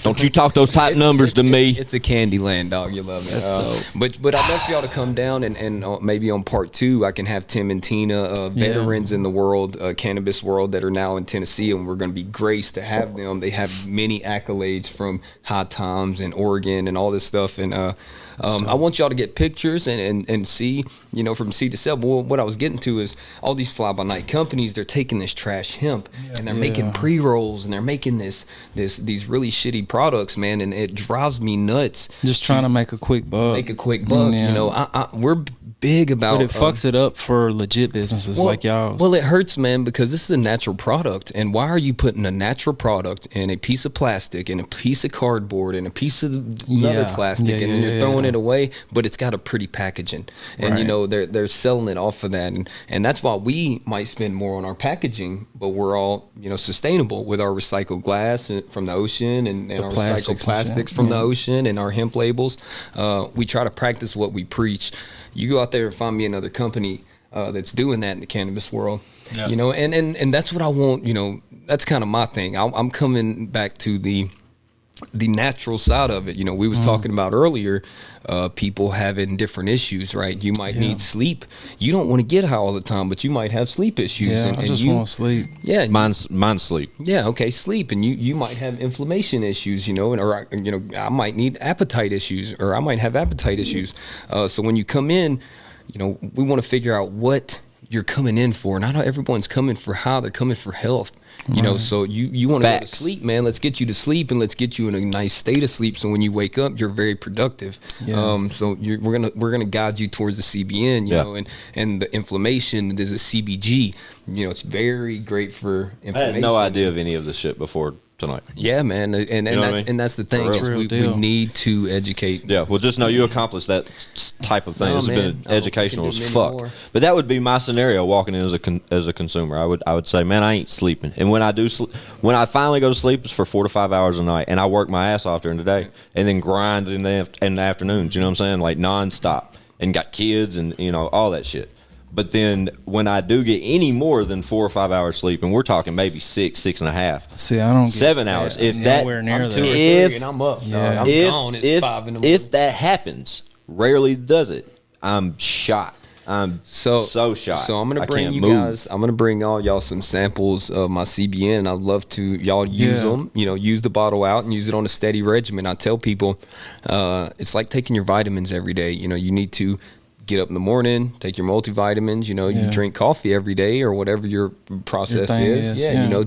Don't you talk those type numbers to me. It's a candy land, dog. You love it. But I'd love for y'all to come down and maybe on part 2, I can have Tim and Tina, veterans in the world, cannabis world that are now in Tennessee, and we're going to be graced to have them. They have many accolades from High Times and Oregon and all this stuff. And I want y'all to get pictures and see, from seed to sale. But what I was getting to is all these fly-by-night companies, they're taking this trash hemp and they're making pre-rolls and they're making these really shitty products, man, and it drives me nuts. Just trying to make a quick buck. Yeah. We're big about But it fucks it up for legit businesses like y'all. Well, it hurts, man, because this is a natural product. And why are you putting a natural product in a piece of plastic and a piece of cardboard and a piece of another plastic and then you're throwing it away, but it's got a pretty packaging. And, they're selling it off of that. And that's why we might spend more on our packaging, but we're all, sustainable with our recycled glass from the ocean and our recycled plastics from the ocean and our hemp labels. We try to practice what we preach. You go out there and find me another company that's doing that in the cannabis world, and that's what I want. That's kind of my thing. I'm coming back to the natural side of it. We was talking about earlier, people having different issues, right? You might need sleep. You don't want to get high all the time, but you might have sleep issues. Yeah, I just want to sleep. Yeah, Mine's sleep. Yeah, okay, sleep, and you might have inflammation issues, or I might need appetite issues, or I might have appetite issues. So when you come in, we want to figure out what you're coming in for. Not everyone's coming for high; they're coming for health. So you want to go to sleep, man. Let's get you to sleep and let's get you in a nice state of sleep. So when you wake up, you're very productive. Yeah. So we're gonna guide you towards the CBN, you know, and the inflammation. There's a CBG. It's very great for inflammation. I had no idea of any of this shit before tonight. Yeah, man, and that's the thing. Is we need to educate. Yeah, well, just know you accomplished that type of thing. It's been educational as fuck. More. But that would be my scenario walking in as a consumer. I would say, man, I ain't sleeping. And when I do when I finally go to sleep, it's for 4 to 5 hours a night, and I work my ass off during the day, and then grind in the afternoons. You know what I'm saying? Like nonstop, and got kids and all that shit. But then when I do get any more than 4 or 5 hours sleep, and we're talking maybe 6.5. See, I don't get 7 hours. If that, nowhere near I'm 2 or that. 3 and I'm up. Yeah. I'm gone. It's 5 in the morning. If that happens, rarely does it. I'm shocked. I'm so shocked. So I'm gonna bring you guys. I'm gonna bring all y'all some samples of my CBN, and I'd love to y'all use them. Use the bottle out and use it on a steady regimen. I tell people, it's like taking your vitamins every day. You need to get up in the morning, take your multivitamins, you drink coffee every day or whatever your process is.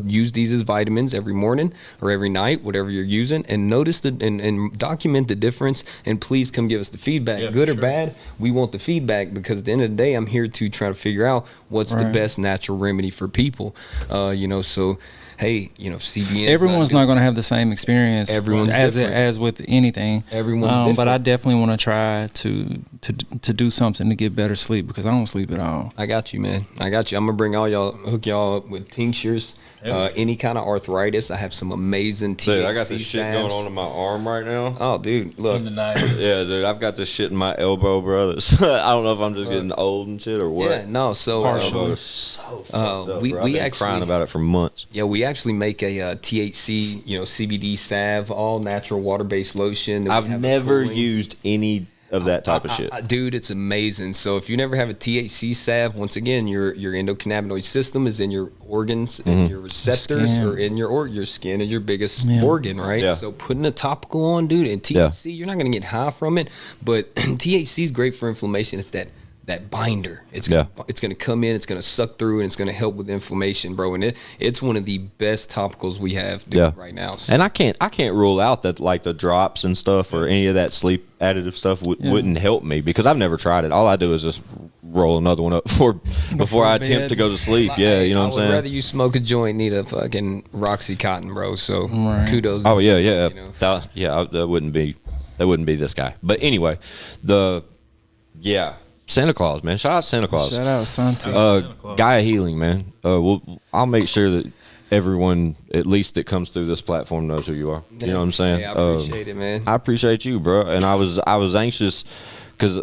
Use these as vitamins every morning or every night, whatever you're using, and notice and document the difference, and please come give us the feedback, good or bad. We want the feedback, because at the end of the day, I'm here to try to figure out what's the best natural remedy for people. So hey, CBN. Everyone's not going to have the same experience. Everyone's as with anything. Everyone's different. But I definitely want to try to do something to get better sleep, because I don't sleep at all. I got you, man. I got you. I'm gonna bring hook y'all up with tinctures. Any kind of arthritis. I have some amazing THC Dude, I got this shit going on in my arm right now. Oh, dude, look. Yeah, dude, I've got this shit in my elbow, brother. I don't know if I'm just getting old and shit or what. Yeah, no. So so fucked up, we bro. I've been actually crying about it for months. Yeah, we actually make a THC, CBD salve, all natural water-based lotion. I've never used any of that type of shit. Dude, it's amazing. So if you never have a THC salve, once again, your endocannabinoid system is in your organs and your receptors are in your skin is your biggest organ, right? Yeah. So putting a topical on, dude, and THC, you're not going to get high from it, but THC is great for inflammation. It's that binder. It's gonna come in, it's gonna suck through, and it's gonna help with inflammation, bro. And it's one of the best topicals we have right now. So. And I can't rule out that like the drops and stuff or any of that sleep additive stuff wouldn't help me, because I've never tried it. All I do is just roll another one up before I attempt bed. to go to sleep. Yeah, you know what I'm I would saying? rather you smoke a joint, need a fucking Roxycontin, bro. So kudos. Oh to yeah, you, yeah, you know. that wouldn't be this guy. But anyway, Santa Claus, man. Shout out Santa Claus. Shout out Santa. Gaia Healing, man. I'll make sure that everyone, at least that comes through this platform, knows who you are. You know what I'm saying? Hey, I appreciate it, man. I appreciate you, bro. And I was anxious because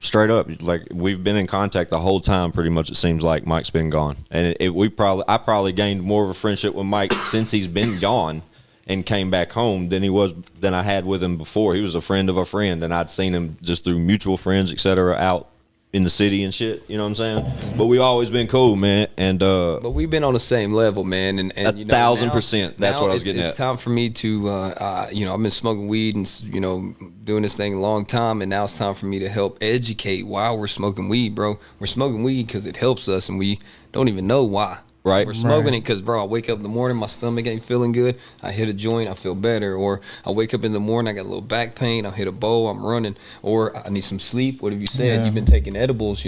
straight up, like, we've been in contact the whole time. Pretty much, it seems like Mike's been gone, and I probably gained more of a friendship with Mike since he's been gone and came back home than I had with him before. He was a friend of a friend, and I'd seen him just through mutual friends, etc., out in the city and shit. You know what I'm saying? But we always been cool, man. And but we've been on the same level, man. And 1,000%. That's what I was getting at. It's time for me to, I've been smoking weed and doing this thing a long time, and now it's time for me to help educate why we're smoking weed, bro. We're smoking weed because it helps us, and we don't even know why. Right. We're smoking it because, bro, I wake up in the morning, my stomach ain't feeling good. I hit a joint, I feel better. Or I wake up in the morning, I got a little back pain. I hit a bowl, I'm running. Or I need some sleep. What have you said? Yeah. You've been taking edibles,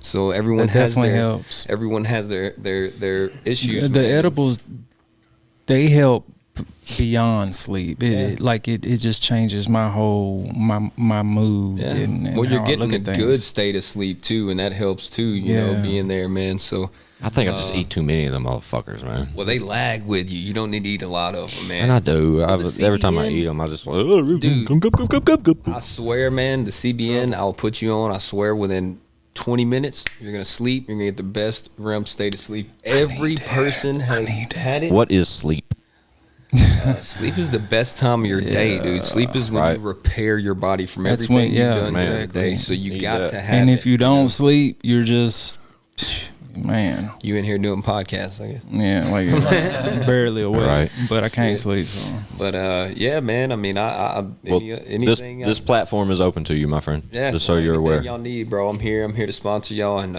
So everyone That has definitely their helps. Everyone has their issues. The man. edibles, they help beyond sleep. It just changes my whole my mood. Yeah. And Well, you're how I getting look a at things. good state of sleep too, and that helps too. You know, Yeah. being there, man. So. I think I just eat too many of them motherfuckers, man. Well, they lag with you. You don't need to eat a lot of them, man. And I do. the Every time I CBN eat them, I just Dude. I swear, man, the CBN, I'll put you on. I swear, within 20 minutes, you're gonna sleep. You're gonna get the best REM state of sleep. Every person has had it. What is sleep? Sleep is the best time of your day, dude. Sleep is when Right. you repair your body from That's everything when- you've yeah, done during the exactly. day. So you Need got that. to have And it, if you don't sleep, you're just man. You in here doing podcasts, I guess. Yeah, like barely awake, Right. but I can't sleep. So. But yeah, man. I mean, anything. This platform is open to you, my friend. Yeah, Just so you're anything aware. y'all need, bro. I'm here to sponsor y'all, and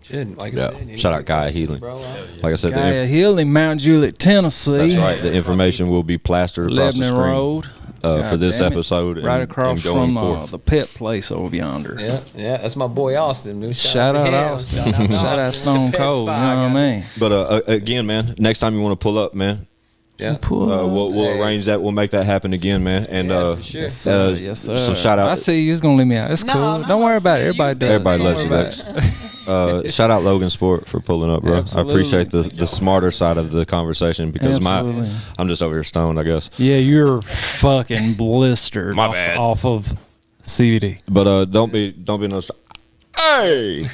shit, like I Yeah. said, Shout out any Gaia questions, Healing. bro, Like I said, Gaia Healing, Mount Juliet, Tennessee. that's right. The information will be plastered across the Lebanon screen Road. for God this damn it. episode. Right and across going from forth. the pet place over yonder. Yeah, that's my boy Austin, dude. Shout to out him. Austin. Shout out, Shout out Stone Pet Cold. You Spy, know what I mean? But again, man, next time you want to pull up, man, Yeah. we'll Hey. arrange that. We'll make that happen again, man. And Yeah, for sure. Yes, sir. So shout out. I see you. It's gonna leave me out. It's cool. Don't worry about it. Everybody does. Everybody Don't loves you, worry Lex. about it. Shout out Logan Sport for pulling up, bro. Absolutely. I appreciate the smarter side of the conversation because Absolutely. I'm just over here stoned, I guess. Yeah, you're fucking blistered My bad. off of CBD. But don't be no. Hey.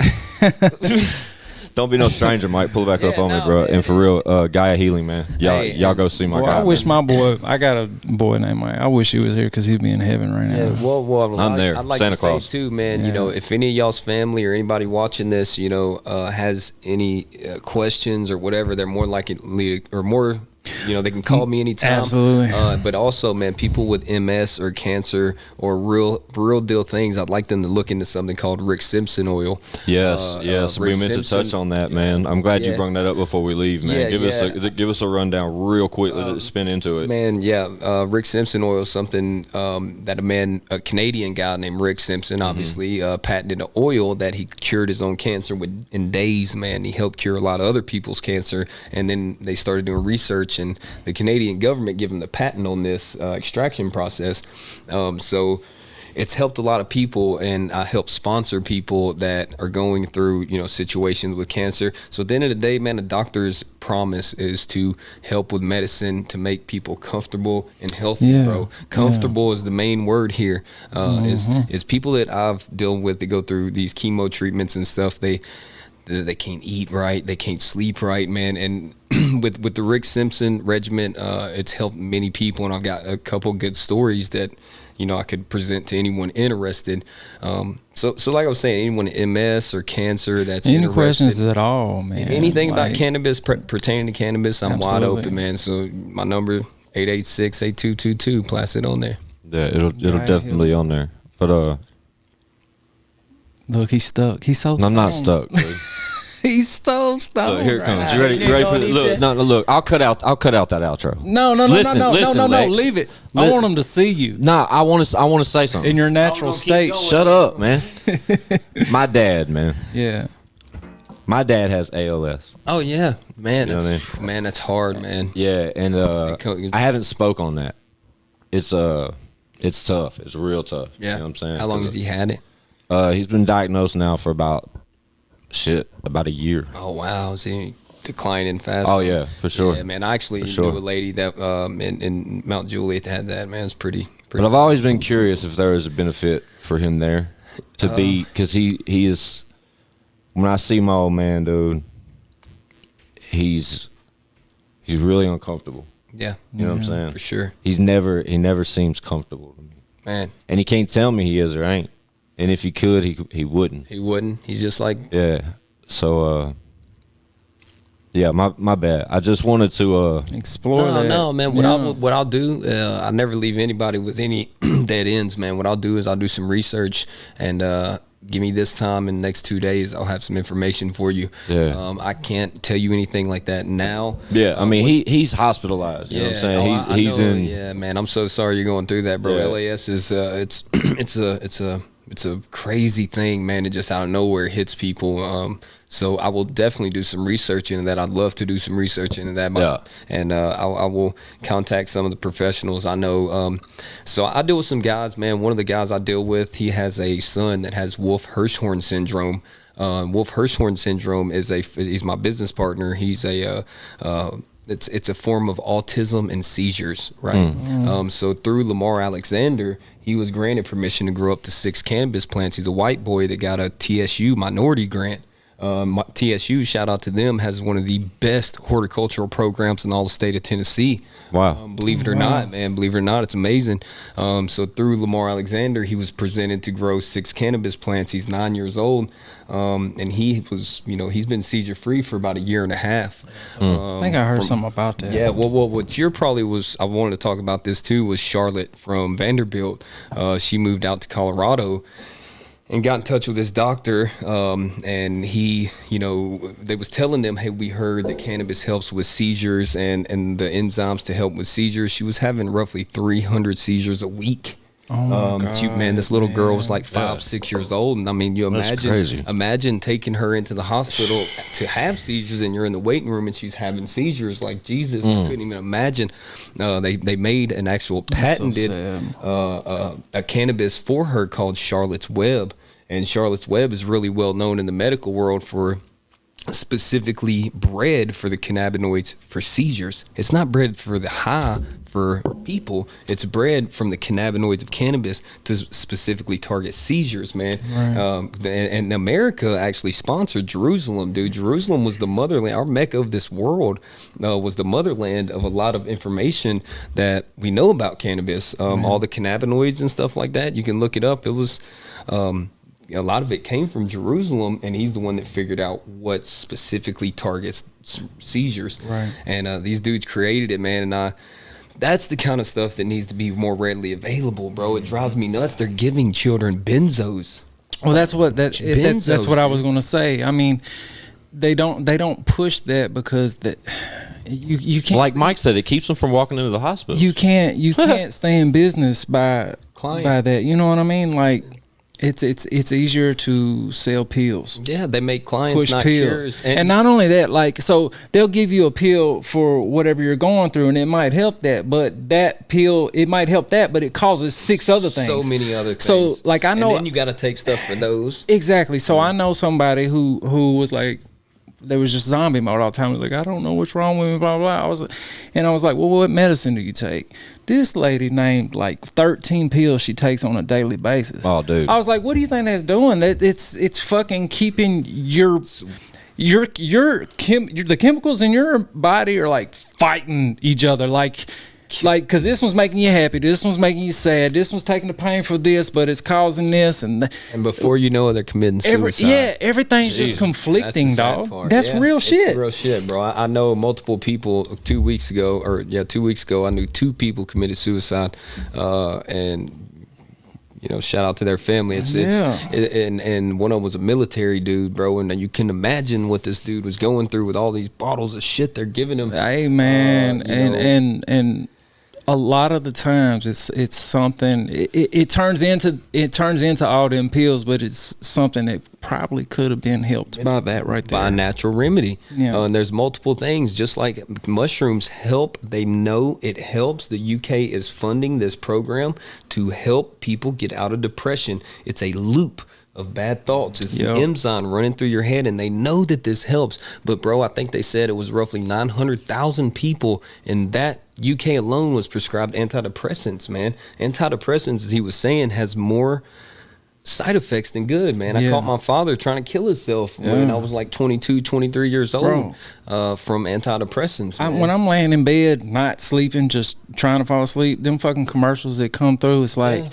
Don't be no stranger, Mike. Pull it back up on me, bro. And for real, Gaia Healing, man. Y'all go see my Well, guy. I wish man. my boy. I got a boy named Mike. I wish he was here because he'd be in heaven right now. Yeah, well, I'm there. I'd like Santa to say Claus. too, man. You know, if any of y'all's family or anybody watching this, has any questions or whatever, they're more likely or more. They can call me anytime. Absolutely. But also, man, people with MS or cancer or real deal things, I'd like them to look into something called Rick Simpson oil. Yes. We Rick meant Simpson, to touch on that, man. I'm glad you yeah. brought that up before we leave, man. Yeah, Give us a rundown real quick. Let's spin into it. Man, Rick Simpson oil is something that a Canadian guy named Rick Simpson, obviously, patented an oil that he cured his own cancer in days, man. He helped cure a lot of other people's cancer, and then they started doing research, and the Canadian government gave him the patent on this extraction process. So it's helped a lot of people, and I help sponsor people that are going through, situations with cancer. So at the end of the day, man, a doctor's promise is to help with medicine to make people comfortable and healthy, Yeah. bro. Comfortable is the main word here. Is people that I've dealt with that go through these chemo treatments and stuff, they can't eat right, they can't sleep right, man. And with the Rick Simpson regimen, it's helped many people, and I've got a couple good stories that I could present to anyone interested. So like I was saying, anyone with MS or cancer that's Any interested, questions at all, man? anything about Like, cannabis pertaining to cannabis, I'm wide Absolutely. open, man. So my number 886-8222, place it on there. Yeah, it'll Gaia definitely be on there. But Look, he's stuck. He's so. I'm not stoned. stuck, dude. He's He's so stoned. Look, here it right comes. now. You ready? He You ready don't for the eat look? that. No, look. I'll cut out that outro. No, Listen, Lex. Leave it. I want him to see you Nah, I want to say something. in your natural state. Shut up, man. My dad, man. Yeah. My dad has ALS. Oh yeah, man. You know That's, what I man, that's hard, man. Yeah, and I haven't spoke on that. It's tough. It's real tough. Yeah. You know what I'm saying? How long has he had it? He's been diagnosed now for about a year. Oh wow, is he declining fast? Oh yeah, for sure. Yeah, man. I actually knew a lady that in Mount Juliet that had that. Man, it's pretty. But I've always been curious if there is a benefit for him there to be, because he is. When I see my old man, dude, he's really uncomfortable. Yeah, You know what I'm saying? for sure, He never seems comfortable to me, man. and he can't tell me he is or ain't. And if he could, he wouldn't. He wouldn't. He's just like Yeah. So yeah, my bad. I just wanted to Explore that. no, man. Yeah. What I'll do, I never leave anybody with any dead ends, man. What I'll do is I'll do some research and give me this time in the next 2 days. I'll have some information for you. Yeah. I can't tell you anything like that now. Yeah, I mean he's hospitalized. You know what I'm saying? I He's know, in. Yeah, man. I'm so sorry you're going through that, bro. Yeah. LAS is it's a crazy thing, man. It just out of nowhere hits people. So I will definitely do some research into that. I'd love to do some research into that. Yeah. And I will contact some of the professionals I know. So I deal with some guys, man. One of the guys I deal with, he has a son that has Wolf-Hirschhorn syndrome. Wolf-Hirschhorn syndrome he's my business partner. He's it's a form of autism and seizures, right? So through Lamar Alexander, he was granted permission to grow up to 6 cannabis plants. He's a white boy that got a TSU minority grant. TSU, shout out to them, has one of the best horticultural programs in all the state of Tennessee. Wow. Believe it or not, man. Believe it or not, it's amazing. So through Lamar Alexander, he was presented to grow 6 cannabis plants. He's 9 years old. And he was, he's been seizure free for about 1.5 years. I think I heard something about that. Yeah, well, what you're probably I wanted to talk about this too, was Charlotte from Vanderbilt. She moved out to Colorado and got in touch with this doctor, and he, they was telling them, hey, we heard that cannabis helps with seizures and the enzymes to help with seizures. She was having roughly 300 seizures a week. Oh my God, man, this little girl was like 5-6 years old, and I mean, crazy. imagine taking her into the hospital to have seizures, and you're in the waiting room and she's having seizures. Like, Jesus, I couldn't even imagine. They made an actual patented a cannabis for her called Charlotte's Web, and Charlotte's Web is really well known in the medical world for specifically bred for the cannabinoids for seizures. It's not bred for the high for people. It's bred from the cannabinoids of cannabis to specifically target seizures, man. Right. And America actually sponsored Jerusalem, dude. Jerusalem was the motherland, our Mecca of this world, was the motherland of a lot of information that we know about cannabis. All the cannabinoids and stuff like that, you can look it up. It was a lot of it came from Jerusalem, and he's the one that figured out what specifically targets seizures. Right. And these dudes created it, man. And that's the kind of stuff that needs to be more readily available, bro. It drives me nuts. They're giving children benzos. Well, that's what I was going to say. I mean, they don't push that because you can't. Like Mike said, it keeps them from walking into the hospital. You can't stay in business by that. You know what I mean? Like, it's easier to sell pills. Yeah, they make clients, push not pills. cures. And not only that, like, so they'll give you a pill for whatever you're going through, and it might help that, but that pill, it might help that, but it causes 6 other things. So many other things. So, like, I know, and then you got to take stuff for those. Exactly. So I know somebody who was like, they was just zombie mode all the time. Like, I don't know what's wrong with me, blah, blah, blah. I was like, well, what medicine do you take? This lady named like 13 pills she takes on a daily basis. Oh, dude. I was like, what do you think that's doing? It's fucking keeping the chemicals in your body are like fighting each other. Like, because this one's making you happy, this one's making you sad, this one's taking the pain for this, but it's causing this, and before you know it, they're committing suicide. Everything's just conflicting, that's dog. Part. That's real shit. It's real shit, bro. I know multiple people. 2 weeks ago, I knew 2 people committed suicide, and shout out to their family. And one of them was a military dude, bro. And you can imagine what this dude was going through with all these bottles of shit they're giving him. Hey man, and a lot of the times it's something. It turns into all them pills, but it's something that probably could have been helped by that right there. By a natural remedy. Yeah. And there's multiple things. Just like mushrooms help, they know it helps. The UK is funding this program to help people get out of depression. It's a loop of bad thoughts. It's an enzyme running through your head, and they know that this helps. But bro, I think they said it was roughly 900,000 people in that UK alone was prescribed antidepressants, man. Antidepressants, as he was saying, has more side effects than good, man. I caught my father trying to kill himself when I was like 22, 23 years old from antidepressants. When I'm laying in bed, not sleeping, just trying to fall asleep, them fucking commercials that come through, it's like,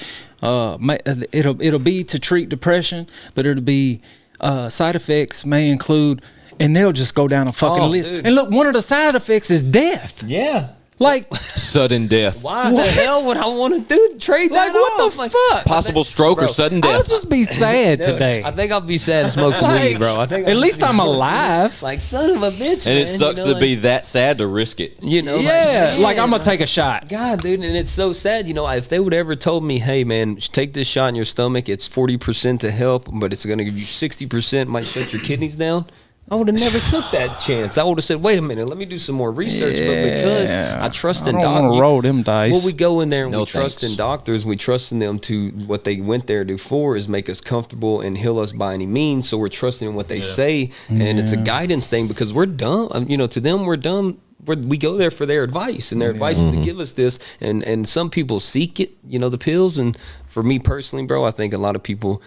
it'll be to treat depression, but it'll be side effects may include, and they'll just go down a fucking list. Dude. And look, one of the side effects is death. Yeah. Like Sudden death. Why the hell would I want to trade that what off? the fuck? Possible stroke or sudden I'll death. just be sad today. I think I'll be sad to smoke some weed, bro. I think At least I'm alive. like son of a bitch, And man, it sucks to be that sad to risk it. Like I'm gonna take a shot. God, dude, and it's so sad. If they would ever told me, hey, man, take this shot in your stomach, it's 40% to help, but it's gonna give you 60%, might shut your kidneys down. I would have never took that chance. I would have said, wait a minute, let me do some more research. But because I trust in I don't want to roll them dice. well, we go in there and No we trust thanks. in doctors. We trust in them to what they went there to do for is make us comfortable and heal us by any means. So we're trusting in what they say, and it's a guidance thing because we're dumb. To them, we're dumb. We go there for their advice, and their advice is to give us this. And some people seek it, the pills. And for me personally, bro, I think a lot of people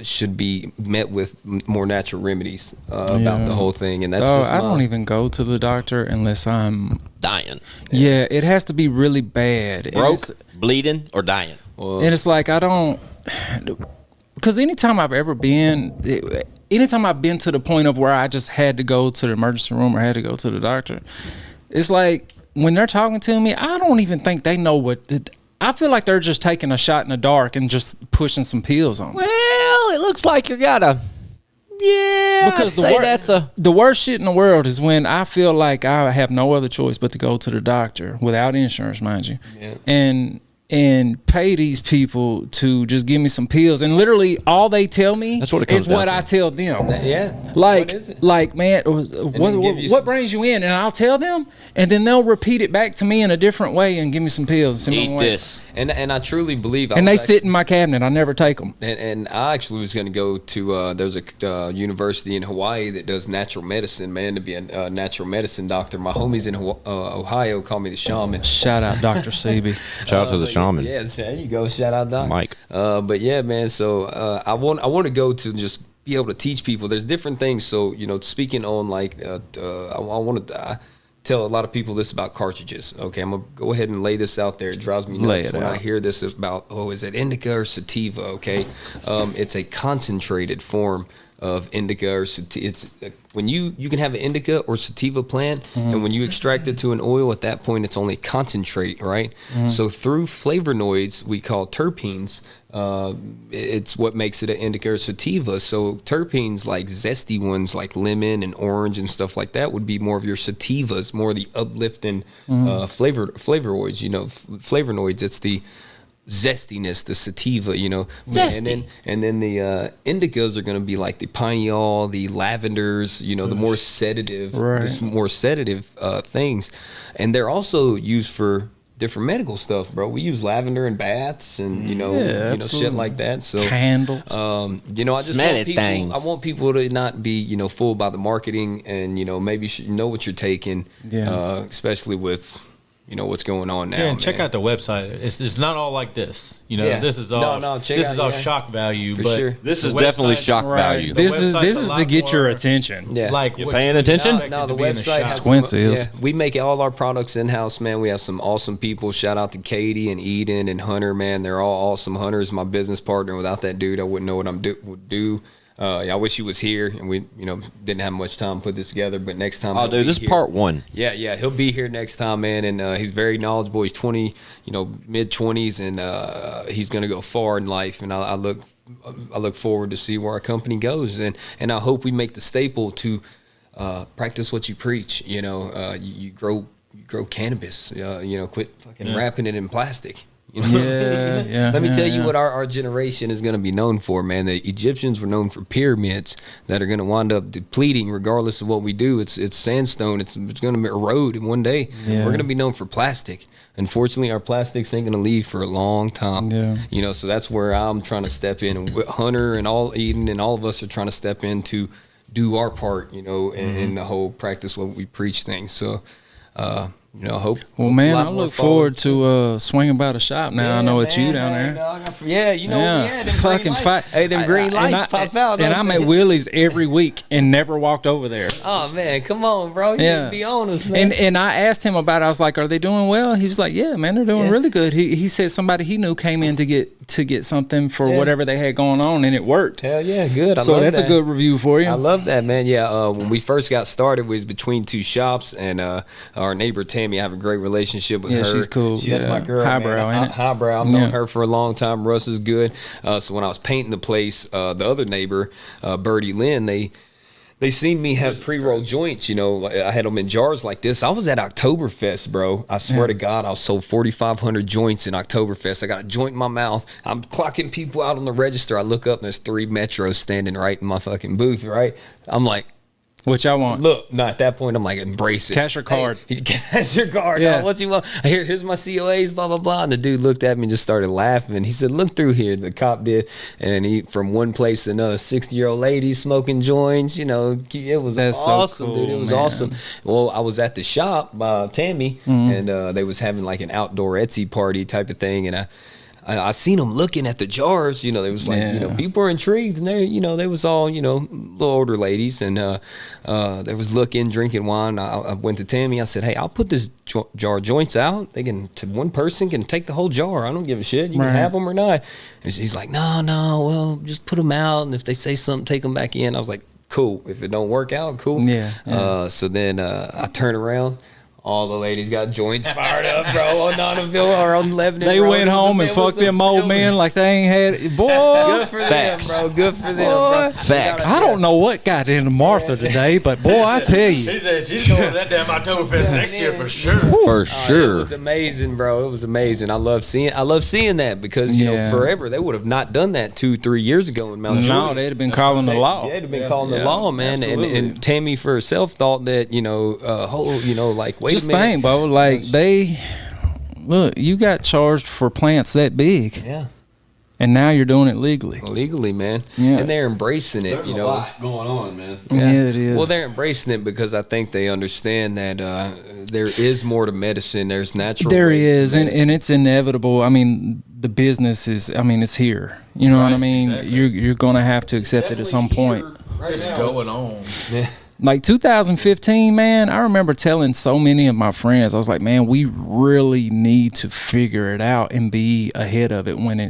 should be met with more natural remedies about the whole thing. And that's just I don't even go to the doctor unless I'm Dying. Yeah, it has to be really bad. Broke, bleeding, or dying. And it's like I don't, because anytime I've been to the point of where I just had to go to the emergency room or had to go to the doctor, it's like when they're talking to me, I don't even think they know I feel like they're just taking a shot in the dark and just pushing some pills on me. Well, it looks like you got a... Yeah, Because that's the worst shit in the world is when I feel like I have no other choice but to go to the doctor without insurance, mind you, and pay these people to just give me some pills, and literally all they tell me That's what it comes is what down to. I tell them. What is it? Like man, what brings you in, and I'll tell them, and then they'll repeat it back to me in a different way and give me some pills. Eat this. And I truly believe. And they sit in my cabinet. I never take them. And I actually was going to go to there's a university in Hawaii that does natural medicine, man, to be a natural medicine doctor. My homies in Ohio call me the shaman. Shout out Dr. Sebi. Shout out to the shaman. Yeah, there you go. Shout out Doc. Mike. But yeah, man. So I want to go to just be able to teach people. There's different things. So speaking on like I want to. Tell a lot of people this about cartridges. Okay, I'm gonna go ahead and lay this out there. It drives me nuts when I hear this about, is it indica or sativa? Okay, it's a concentrated form of indica or sativa. It's when you can have an indica or sativa plant, and when you extract it to an oil, at that point it's only concentrate, right? So through flavonoids we call terpenes. It's what makes it an indica or sativa. So terpenes like zesty ones like lemon and orange and stuff like that would be more of your sativas, more of the uplifting flavonoids. Flavonoids. It's the zestiness, the sativa, Zesty. And then the indicas are going to be like the pineal, the lavenders, the more sedative, things. And they're also used for different medical stuff, bro. We use lavender in baths and shit like that. So candles. I just want people to not be fooled by the marketing, and maybe you should know what you're taking, especially with what's going on now. Yeah, and check out the website. It's not all like this. This is all shock value. But sure. This is definitely shock value. This is to get your attention. Yeah. Like You paying attention? No, the website has Squints we make all our products in house, man. We have some awesome people. Shout out to Katie and Eden and Hunter, man. They're all awesome. Hunter is my business partner. Without that dude, I wouldn't know what would do. I wish he was here, and we, didn't have much time to put this together. But next time, Oh, dude, this is part 1. Yeah, he'll be here next time, man. And he's very knowledgeable. He's 20, mid 20s, and he's gonna go far in life. And I look forward to see where our company goes, and I hope we make the staple to practice what you preach. You grow cannabis. Quit fucking wrapping it in plastic. Let me tell you what our generation is going to be known for, man. The Egyptians were known for pyramids that are going to wind up depleting regardless of what we do. It's sandstone. It's going to erode, and one day we're going to be known for plastic. Unfortunately, our plastics ain't going to leave for a long time. So that's where I'm trying to step in, and Hunter and Eden and all of us are trying to step in to do our part, in the whole practice what we preach thing. So, hope. Well, man, I look forward to swinging by the shop now. Yeah, I know it's man, you down there. Them Fucking green lights. Hey, them green lights pop out. And I'm at Willie's every week and never walked over there. Oh man, come on, bro. You need to be on us, man. And I asked him about it. I was like, "Are they doing well?" He was like, "Yeah, man, they're doing really good." He said somebody he knew came in to get something for whatever they had going on, and it worked. Hell yeah, good. So that's a good review for you. I love that, man. Yeah, when we first got started, it was between two shops, and our neighbor Tammy, I have a great relationship with her. Yeah, she's cool. That's my girl. Highbrow, man. ain't it? Highbrow. I've known her for a long time. Russ is good. So when I was painting the place, the other neighbor, Birdie Lynn, they seen me have pre-roll joints. I had them in jars like this. I was at Oktoberfest, bro. I swear to God, I sold 4,500 joints in Oktoberfest. I got a joint in my mouth. I'm clocking people out on the register. I look up and there's 3 Metros standing right in my fucking booth, right? I'm like, which I want. Look, no, at that point, I'm like, embrace it. Cash or card. Hey, cash your card. Yeah. What you want? Here's my COAs, blah, blah, blah. And the dude looked at me and just started laughing. And he said, look through here. The cop did. And he, from one place to another, 60-year-old lady smoking joints. It was awesome, so cool, dude. It was man. awesome. Well, I was at the shop by Tammy, and they was having like an outdoor Etsy party type of thing. And I seen them looking at the jars. They was like, people are intrigued, and they was all, little older ladies, and they was looking, drinking wine. I went to Tammy. I said, hey, I'll put this jar of joints out. One person can take the whole jar. I don't give a shit. You can have them or not. And she's like, no, well, just put them out, and if they say something, take them back in. I was like, cool. If it don't work out, cool. Yeah. So then I turn around. All the ladies got joints fired up, bro, on Donaville or on Lebanon. They Road. went home and fucked them old men like they ain't had it. Boy, good for Facts. them, bro. Good for them, bro. Facts. I don't know what got into Martha today, but boy, I tell you. She said she's going to that damn Oktoberfest next year for sure. For It sure. was amazing, bro. It was amazing. I love seeing that because forever they would have not done that 2-3 years ago in Mount No, Juliet. they'd have been calling the law. They'd have been calling the law, man. And Tammy for herself thought that like wait Just a minute. think, bro. Like you got charged for plants that big, Yeah. and now you're doing it legally. Legally, man. Yeah. And they're embracing it, There's a lot going on, man. Yeah, it is. Well, they're embracing it because I think they understand that there is more to medicine. There's natural. There ways to is, and medicine. it's inevitable. I mean, the business is. I mean, it's here. You know what I mean? exactly. You're gonna have to accept it at some point. It's going on. Like 2015, man, I remember telling so many of my friends, I was like, man, we really need to figure it out and be ahead of it when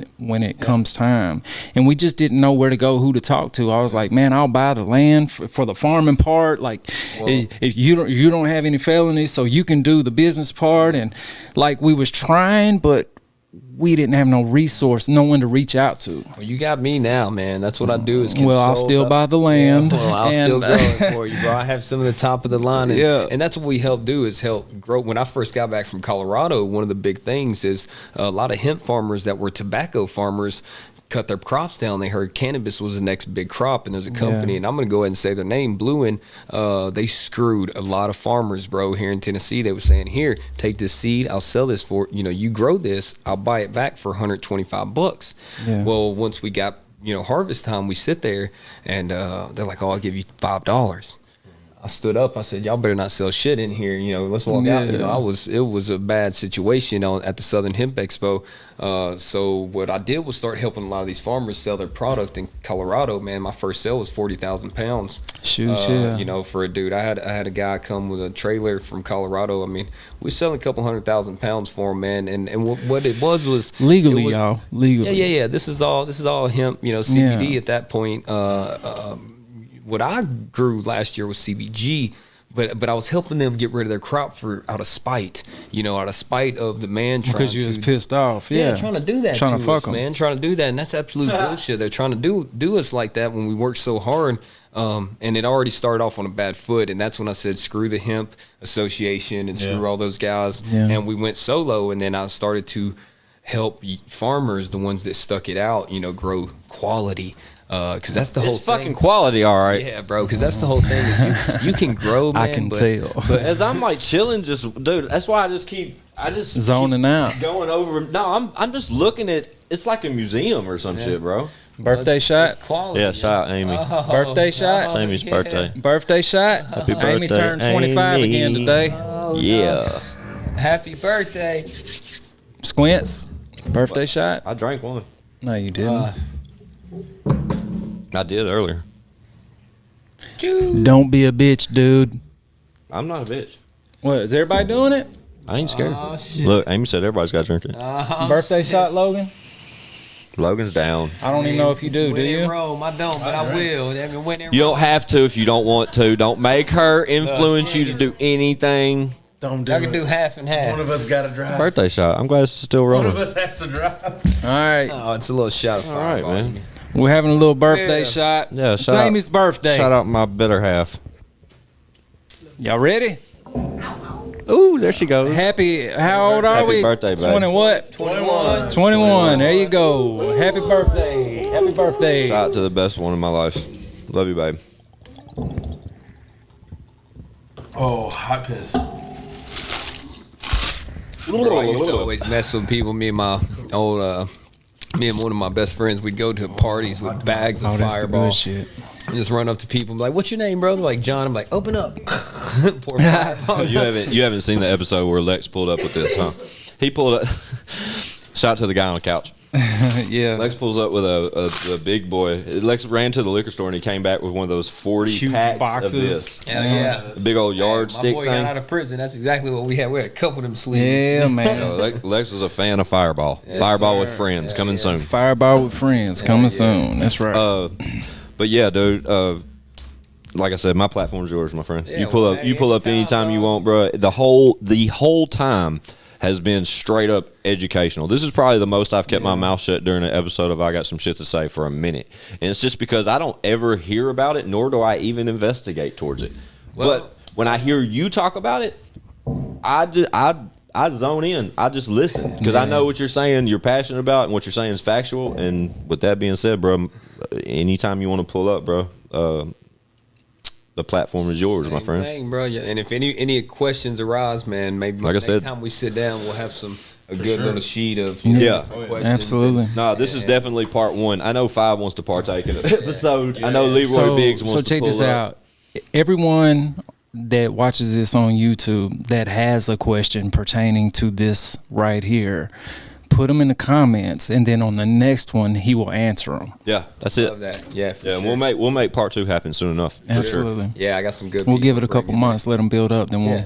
it comes time. And we just didn't know where to go, who to talk to. I was like, man, I'll buy the land for the farming part. Like, if you don't have any felonies, so you can do the business part. And like, we was trying, but we didn't have no resource, no one to reach out to. Well, you got me now, man. That's what I do. Is Well, I'll consult. still buy the land. Yeah, well, I'll still and- grow it for you, bro. I have some of the top of the line, and, Yeah. and that's what we help do is help grow. When I first got back from Colorado, one of the big things is a lot of hemp farmers that were tobacco farmers cut their crops down. They heard cannabis was the next big crop, and there's a company, and I'm going to go ahead and say their name, Bluin. They screwed a lot of farmers, bro, here in Tennessee. They were saying, here, take this seed, I'll sell this for, you grow this, I'll buy it back for $125. Yeah. Well, once we got, harvest time, we sit there, and they're like, oh, I'll give you $5. I stood up. I said, y'all better not sell shit in here. You know, let's walk out. You know, it was a bad situation at the Southern Hemp Expo. So what I did was start helping a lot of these farmers sell their product in Colorado. Man, my first sale was 40,000 pounds. Shoot, You know, for a dude. I had a guy come with a trailer from Colorado. I mean, we were selling a couple 100,000 pounds for him, man. And what it was legally, y'all. Legally. Yeah. This is all hemp, you know, CBD at that point. What I grew last year was CBG, but I was helping them get rid of their crop out of spite, you know, out of spite of the man trying to. Because you was pissed off, trying to do that, trying to fuck us, man, trying to do that, and that's absolute bullshit. They're trying to do us like that when we work so hard, and it already started off on a bad foot, and that's when I said screw the hemp association and screw all those guys, and we went solo, and then I started to help farmers, the ones that stuck it out, you know, grow quality. Because that's the whole thing. It's fucking quality, all right. Yeah, bro. Because that's the whole thing. Is you can grow, man. I can tell. But as I'm like chilling, dude, that's why I just keep zoning out, going over. No, I'm just looking at. It's like a museum or some shit, bro. Birthday shot. It's quality. Yeah, shot Amy. Birthday shot. It's Amy's birthday. Birthday shot. Happy birthday, Amy turned 25 Amy. again today. Yeah. Happy birthday. Squints. Birthday shot. I drank one. No, you didn't. I did earlier. Don't be a bitch, dude. I'm not a bitch. What, is everybody doing it? I ain't scared. Oh, shit. Look, Amy said everybody's got to drink it. Birthday shot, Logan? Logan's down. I don't even know if you do When in you? Rome, I don't, but I will. When in You don't Rome. have to if you don't want to. Don't make her influence you to do anything. Don't do I it. can do half and half. One of us got to drive. Birthday shot. I'm glad it's still One rolling. of us has to drive. All right. Oh, it's a little shot of All right, Fireball. man. We're having a little birthday Yeah. shot. Yeah, It's shout out- Amy's birthday. Shout out my better half. Y'all ready? Ooh, there she goes. How old are Happy we? birthday, babe. 20 what? 21. 21. There you go. Happy birthday. Happy birthday. Shout out to the best one in my life. Love you, babe. Oh, hot piss. Bro, I used to always mess with people. Me and one of my best friends, we'd go to parties with bags of That's the Fireball. good shit. And just run up to people and be like, "What's your name, bro?" They're like, "John." I'm like, "Open up." Pour Fireball. You haven't seen the episode where Lex pulled up with this, huh? He pulled up. Shout out to the guy on the couch. Yeah. Lex pulls up with a big boy. Lex ran to the liquor store and he came back with one of those 40 Huge packs boxes. of this. Hell yeah. Big old My yardstick boy thing. got out of prison. That's exactly what we had. We had a couple of them sleeves. Yeah, man. No, Lex was a fan of Fireball. Yes, Fireball sir. with friends coming soon. Fireball with friends coming soon. That's right. But yeah, dude. Like I said, my platform's yours, my friend. Yeah, you pull well, up. You pull up anytime you want, bro. The whole time has been straight up educational. This is probably the most I've kept my mouth shut during an episode of I Got Some Shit to Say for a minute, and it's just because I don't ever hear about it, nor do I even investigate towards it. But when I hear you talk about it, I zone in. I just listen because I know what you're saying. You're passionate about, and what you're saying is factual. And with that being said, bro, anytime you want to pull up, bro, the platform is yours, my friend. Thing, bro. Yeah. And if any questions arise, man, maybe Like I next said- time we sit down, we'll have a good little sheet of Yeah. different questions. Absolutely. No, this is definitely part one. I know 5 wants to partake in the episode. I know Leroy Biggs wants to check pull this up. out. Everyone that watches this on YouTube that has a question pertaining to this right here, put them in the comments, and then on the next one he will answer them. Yeah, that's it. Love that. Yeah, for Yeah, sure. and we'll make part 2 happen soon enough. For Absolutely. Yeah, I got some good. We'll people give it a to bring couple in months, let them build up, then Yeah.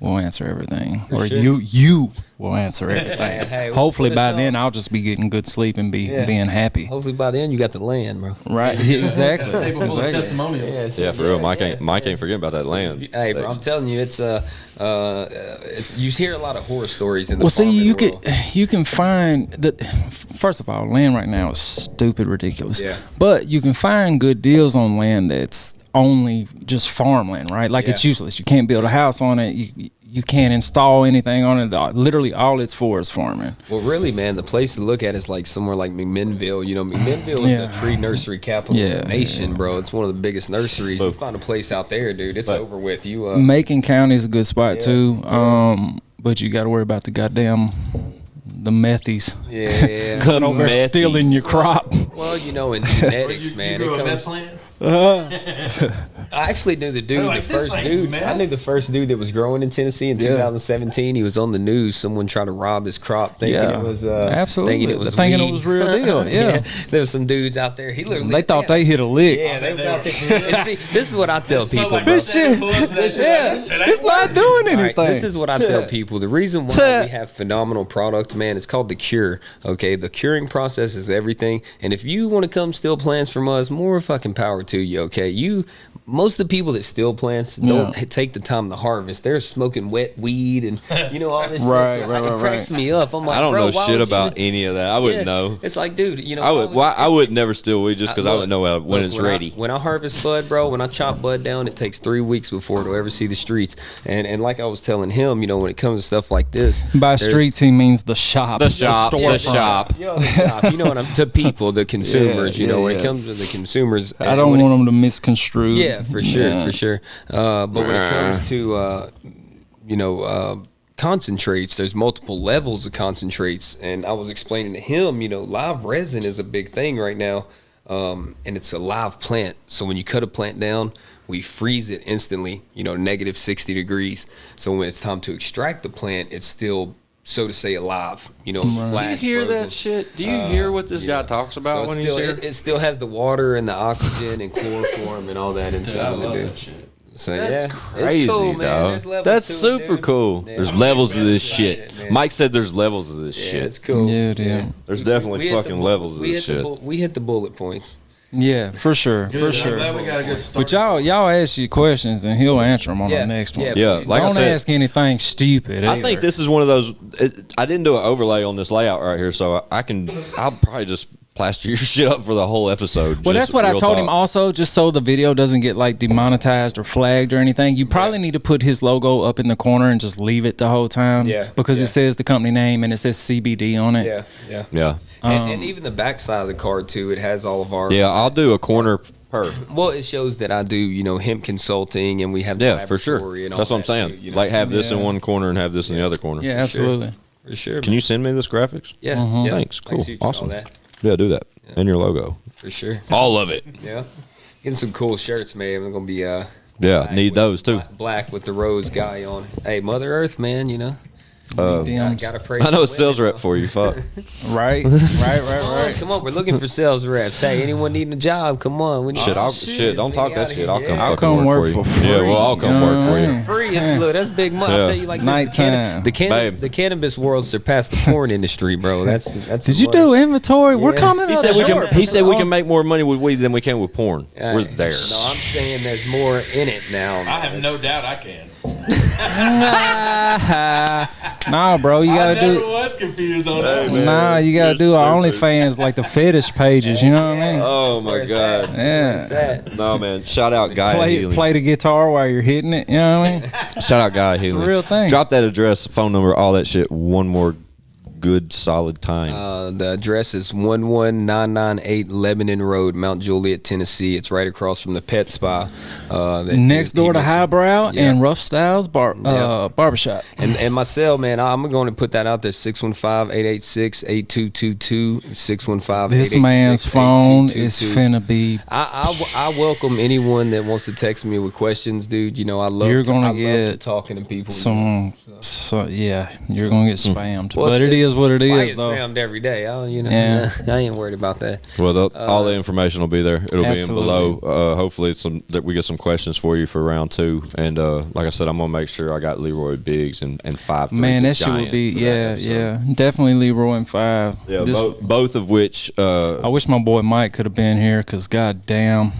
we'll answer everything. Or sure. you will answer everything. Hey, Hopefully put us by on. then I'll just be getting good sleep and Yeah. being happy. Hopefully by then you got the land, bro. Right? Exactly. Table full of Exactly. testimonials. Yeah, for real. Mike ain't forgetting about that land. Hey, bro, I'm telling you, it's you hear a lot of horror stories in the Well, see, farming you world. you can find that. First of all, land right now is stupid ridiculous. Yeah. But you can find good deals on land that's only just farmland, right? Like it's Yeah. useless. You can't build a house on it. You can't install anything on it. Literally, all it's for is farming. Well, really, man, the place to look at is like somewhere like McMinnville. You know, McMinnville is Yeah. the tree nursery capital Yeah, of the nation, bro. It's one of the biggest nurseries. You find a place out there, dude. It's over with. You Macon County is a good spot too. But you got to worry about the methies yeah. over stealing your crop. Well, you know, in genetics, man, it comes. plants? I actually knew the dude, Like, the this first ain't dude. meth. I knew the first dude that was growing in Tennessee in 2017. He was on the news. Someone tried to rob his crop, thinking it was absolutely thinking it was thinking weed. it was real deal. Yeah, There was some dudes out there. He literally they thought they hit a lick. Yeah, they was out there. And see, this is what I tell people. Like bro. This shit, yeah, it's not doing All anything. right, this is what I tell people. The reason why we have phenomenal products, man, it's called the cure. Okay, the curing process is everything. And if you want to come steal plants from us, more fucking power to you. Okay, most of the people that steal plants don't take the time to harvest. They're smoking wet weed and all this Right, shit. So right, it right, cracks me up. I'm like, I don't bro, know why shit would you- about any of that. I wouldn't know. It's like, dude, I would never steal weed just because I would know when it's ready. When I harvest bud, bro, when I chop bud down, it takes 3 weeks before it'll ever see the streets. And like I was telling him, when it comes to stuff like this, By there's- streets, he means the shop. The shop, the storefront. shop. the shop. You know what I'm to people, the consumers. Yeah, when yeah. it comes to the consumers, I don't want them to misconstrue. Yeah, for sure, Yeah. for sure. But when it comes to concentrates, there's multiple levels of concentrates, and I was explaining to him, live resin is a big thing right now, and it's a live plant. So when you cut a plant down, we freeze it instantly, negative 60 degrees. So when it's time to extract the plant, it's still, so to say, alive. Flash frozen. shit? Do you hear what this guy talks about So it still has the water and the oxygen and chloroform and all that inside of it, dude. So That's yeah, crazy, it's cool, man. dog. There's levels That's to it, super dude. cool. Yeah. There's levels to this shit. man. Mike said there's levels of this Yeah, shit. it's cool. Yeah, dude. There's definitely hit the fucking bu- levels of we this hit the shit. bu- we hit the bullet points. Yeah, for sure, for I'm sure. glad we got a good start. But y'all ask you questions and he'll answer them on Yeah, the next one. yeah, Yeah, like I Don't said, ask anything stupid. I either. think this is one of those. I didn't do an overlay on this layout right here, so I'll probably just plaster your shit up for the whole episode. Well, just that's what I real told talk. him also, just so the video doesn't get like demonetized or flagged or anything. You probably need to put his logo up in the corner and just leave it the whole time. Yeah, Because yeah. it says the company name and it says CBD on it. Yeah. Yeah, And even the back side of the card too, it has all of our. yeah. I'll do a corner per. Well, it shows that I do, hemp consulting, and we have the Yeah, for sure. laboratory and all That's what I'm that, saying. too, Like have this in Yeah. one corner and have this in the other corner. Yeah, absolutely. for sure. Can you send me this graphics? Yeah. Mm-hmm. Yeah. Thanks. I Cool. see you all Awesome. That. Yeah, do that. And your logo. For sure. All of it. Yeah. Getting some cool shirts, man. I'm gonna be Yeah, black need with- those too. Black with the rose guy on. Hey, Mother Earth, man. DMs. Gotta pray. I know a for sales women, rep for you. Fuck. Right, Come right. Come on, we're looking for sales reps. Hey, anyone needing a job? Come on. We need Shit, don't talk that shit. I'll come Yeah. I'll fucking come work work for you. for free. Yeah, well, I'll come You know work what for I you. mean? Free. Look, that's big money. I'll Yeah. tell you like this. Nighttime. Babe. The cannabis world surpassed the porn industry, bro. That's. Did you do inventory? We're Yeah. coming He up said we short. can. He said we can make more money with weed than we can with porn. We're there. No, I'm saying there's more in it now. I have no doubt I can. Nah, bro, you I gotta never do. was confused on that. Nah, you gotta do our OnlyFans like the fetish pages. You know what I mean? Oh That's where my it's at. god. Yeah. That's where it's at. No man. Shout out Gaia Play Healing. the guitar while you're hitting it. You know what I mean? Shout out Gaia Healing. real thing. Drop that address, phone number, all that shit. One more good solid time. The address is 11998 Lebanon Road, Mount Juliet, Tennessee. It's right across from the Pet Spa. Next door to Highbrow Yeah. and Rough Styles Barbershop. And my cell, man, I'm going to put that out there, 615-886-8222, 615-886-8222. This man's phone is finna be. I welcome anyone that wants to text me with questions, dude. I love You're to, gonna I love get to talking to people. Yeah, you're gonna get spammed. Well, but it it's- is what it I is, get though. spammed every day. Yeah. I ain't worried about that. Well, all the information will be there. It'll Absolutely. be in below. Hopefully, that we get some questions for you for round 2. And like I said, I'm gonna make sure I got Leroy Biggs and 5. Man, that shit would be definitely Leroy and 5. Yeah, This- both of which. I wish my boy Mike could have been here, cause goddamn,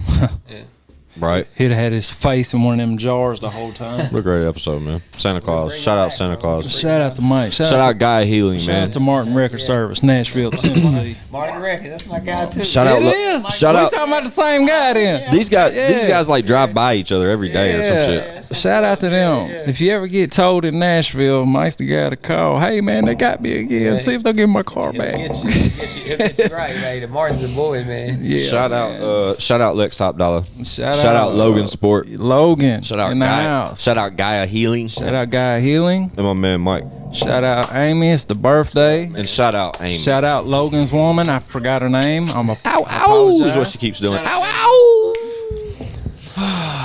Right. he'd have had his face in one of them jars the whole time. What a great episode, man. Santa Claus. Shout out Santa Claus. Shout out to Mike. Shout out Gaia Healing, Shout man. out to Martin Record Service, Nashville, Tennessee. Martin Record, that's my guy too. Shout out. It is. Shout we out. talking about the same guy then. These guys. Yeah. These guys like drive by each other every day or some shit. Shout out to them. If you ever get told in Nashville, Mike's the guy to call. Hey man, they got me again. See if they'll give my car back. Get you right, man. Martin's a boy, man. Yeah, Shout man. out. Shout out Lex TopDollar. Shout Shout out Logan Sport. Logan. Shout out in the Gaia. house. Shout out Gaia Healing. Shout out Gaia Healing. And my man Mike. Shout out Amy. It's the birthday. And shout out Amy. Shout out Logan's woman. I forgot her name. Ow, ow, is what she keeps doing. Ow, ow.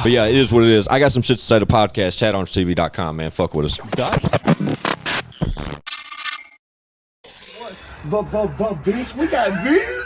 But yeah, it is what it is. I got some shit to say to podcast. ChadArmesTV.com, man. Fuck with us. But bitch, we got views.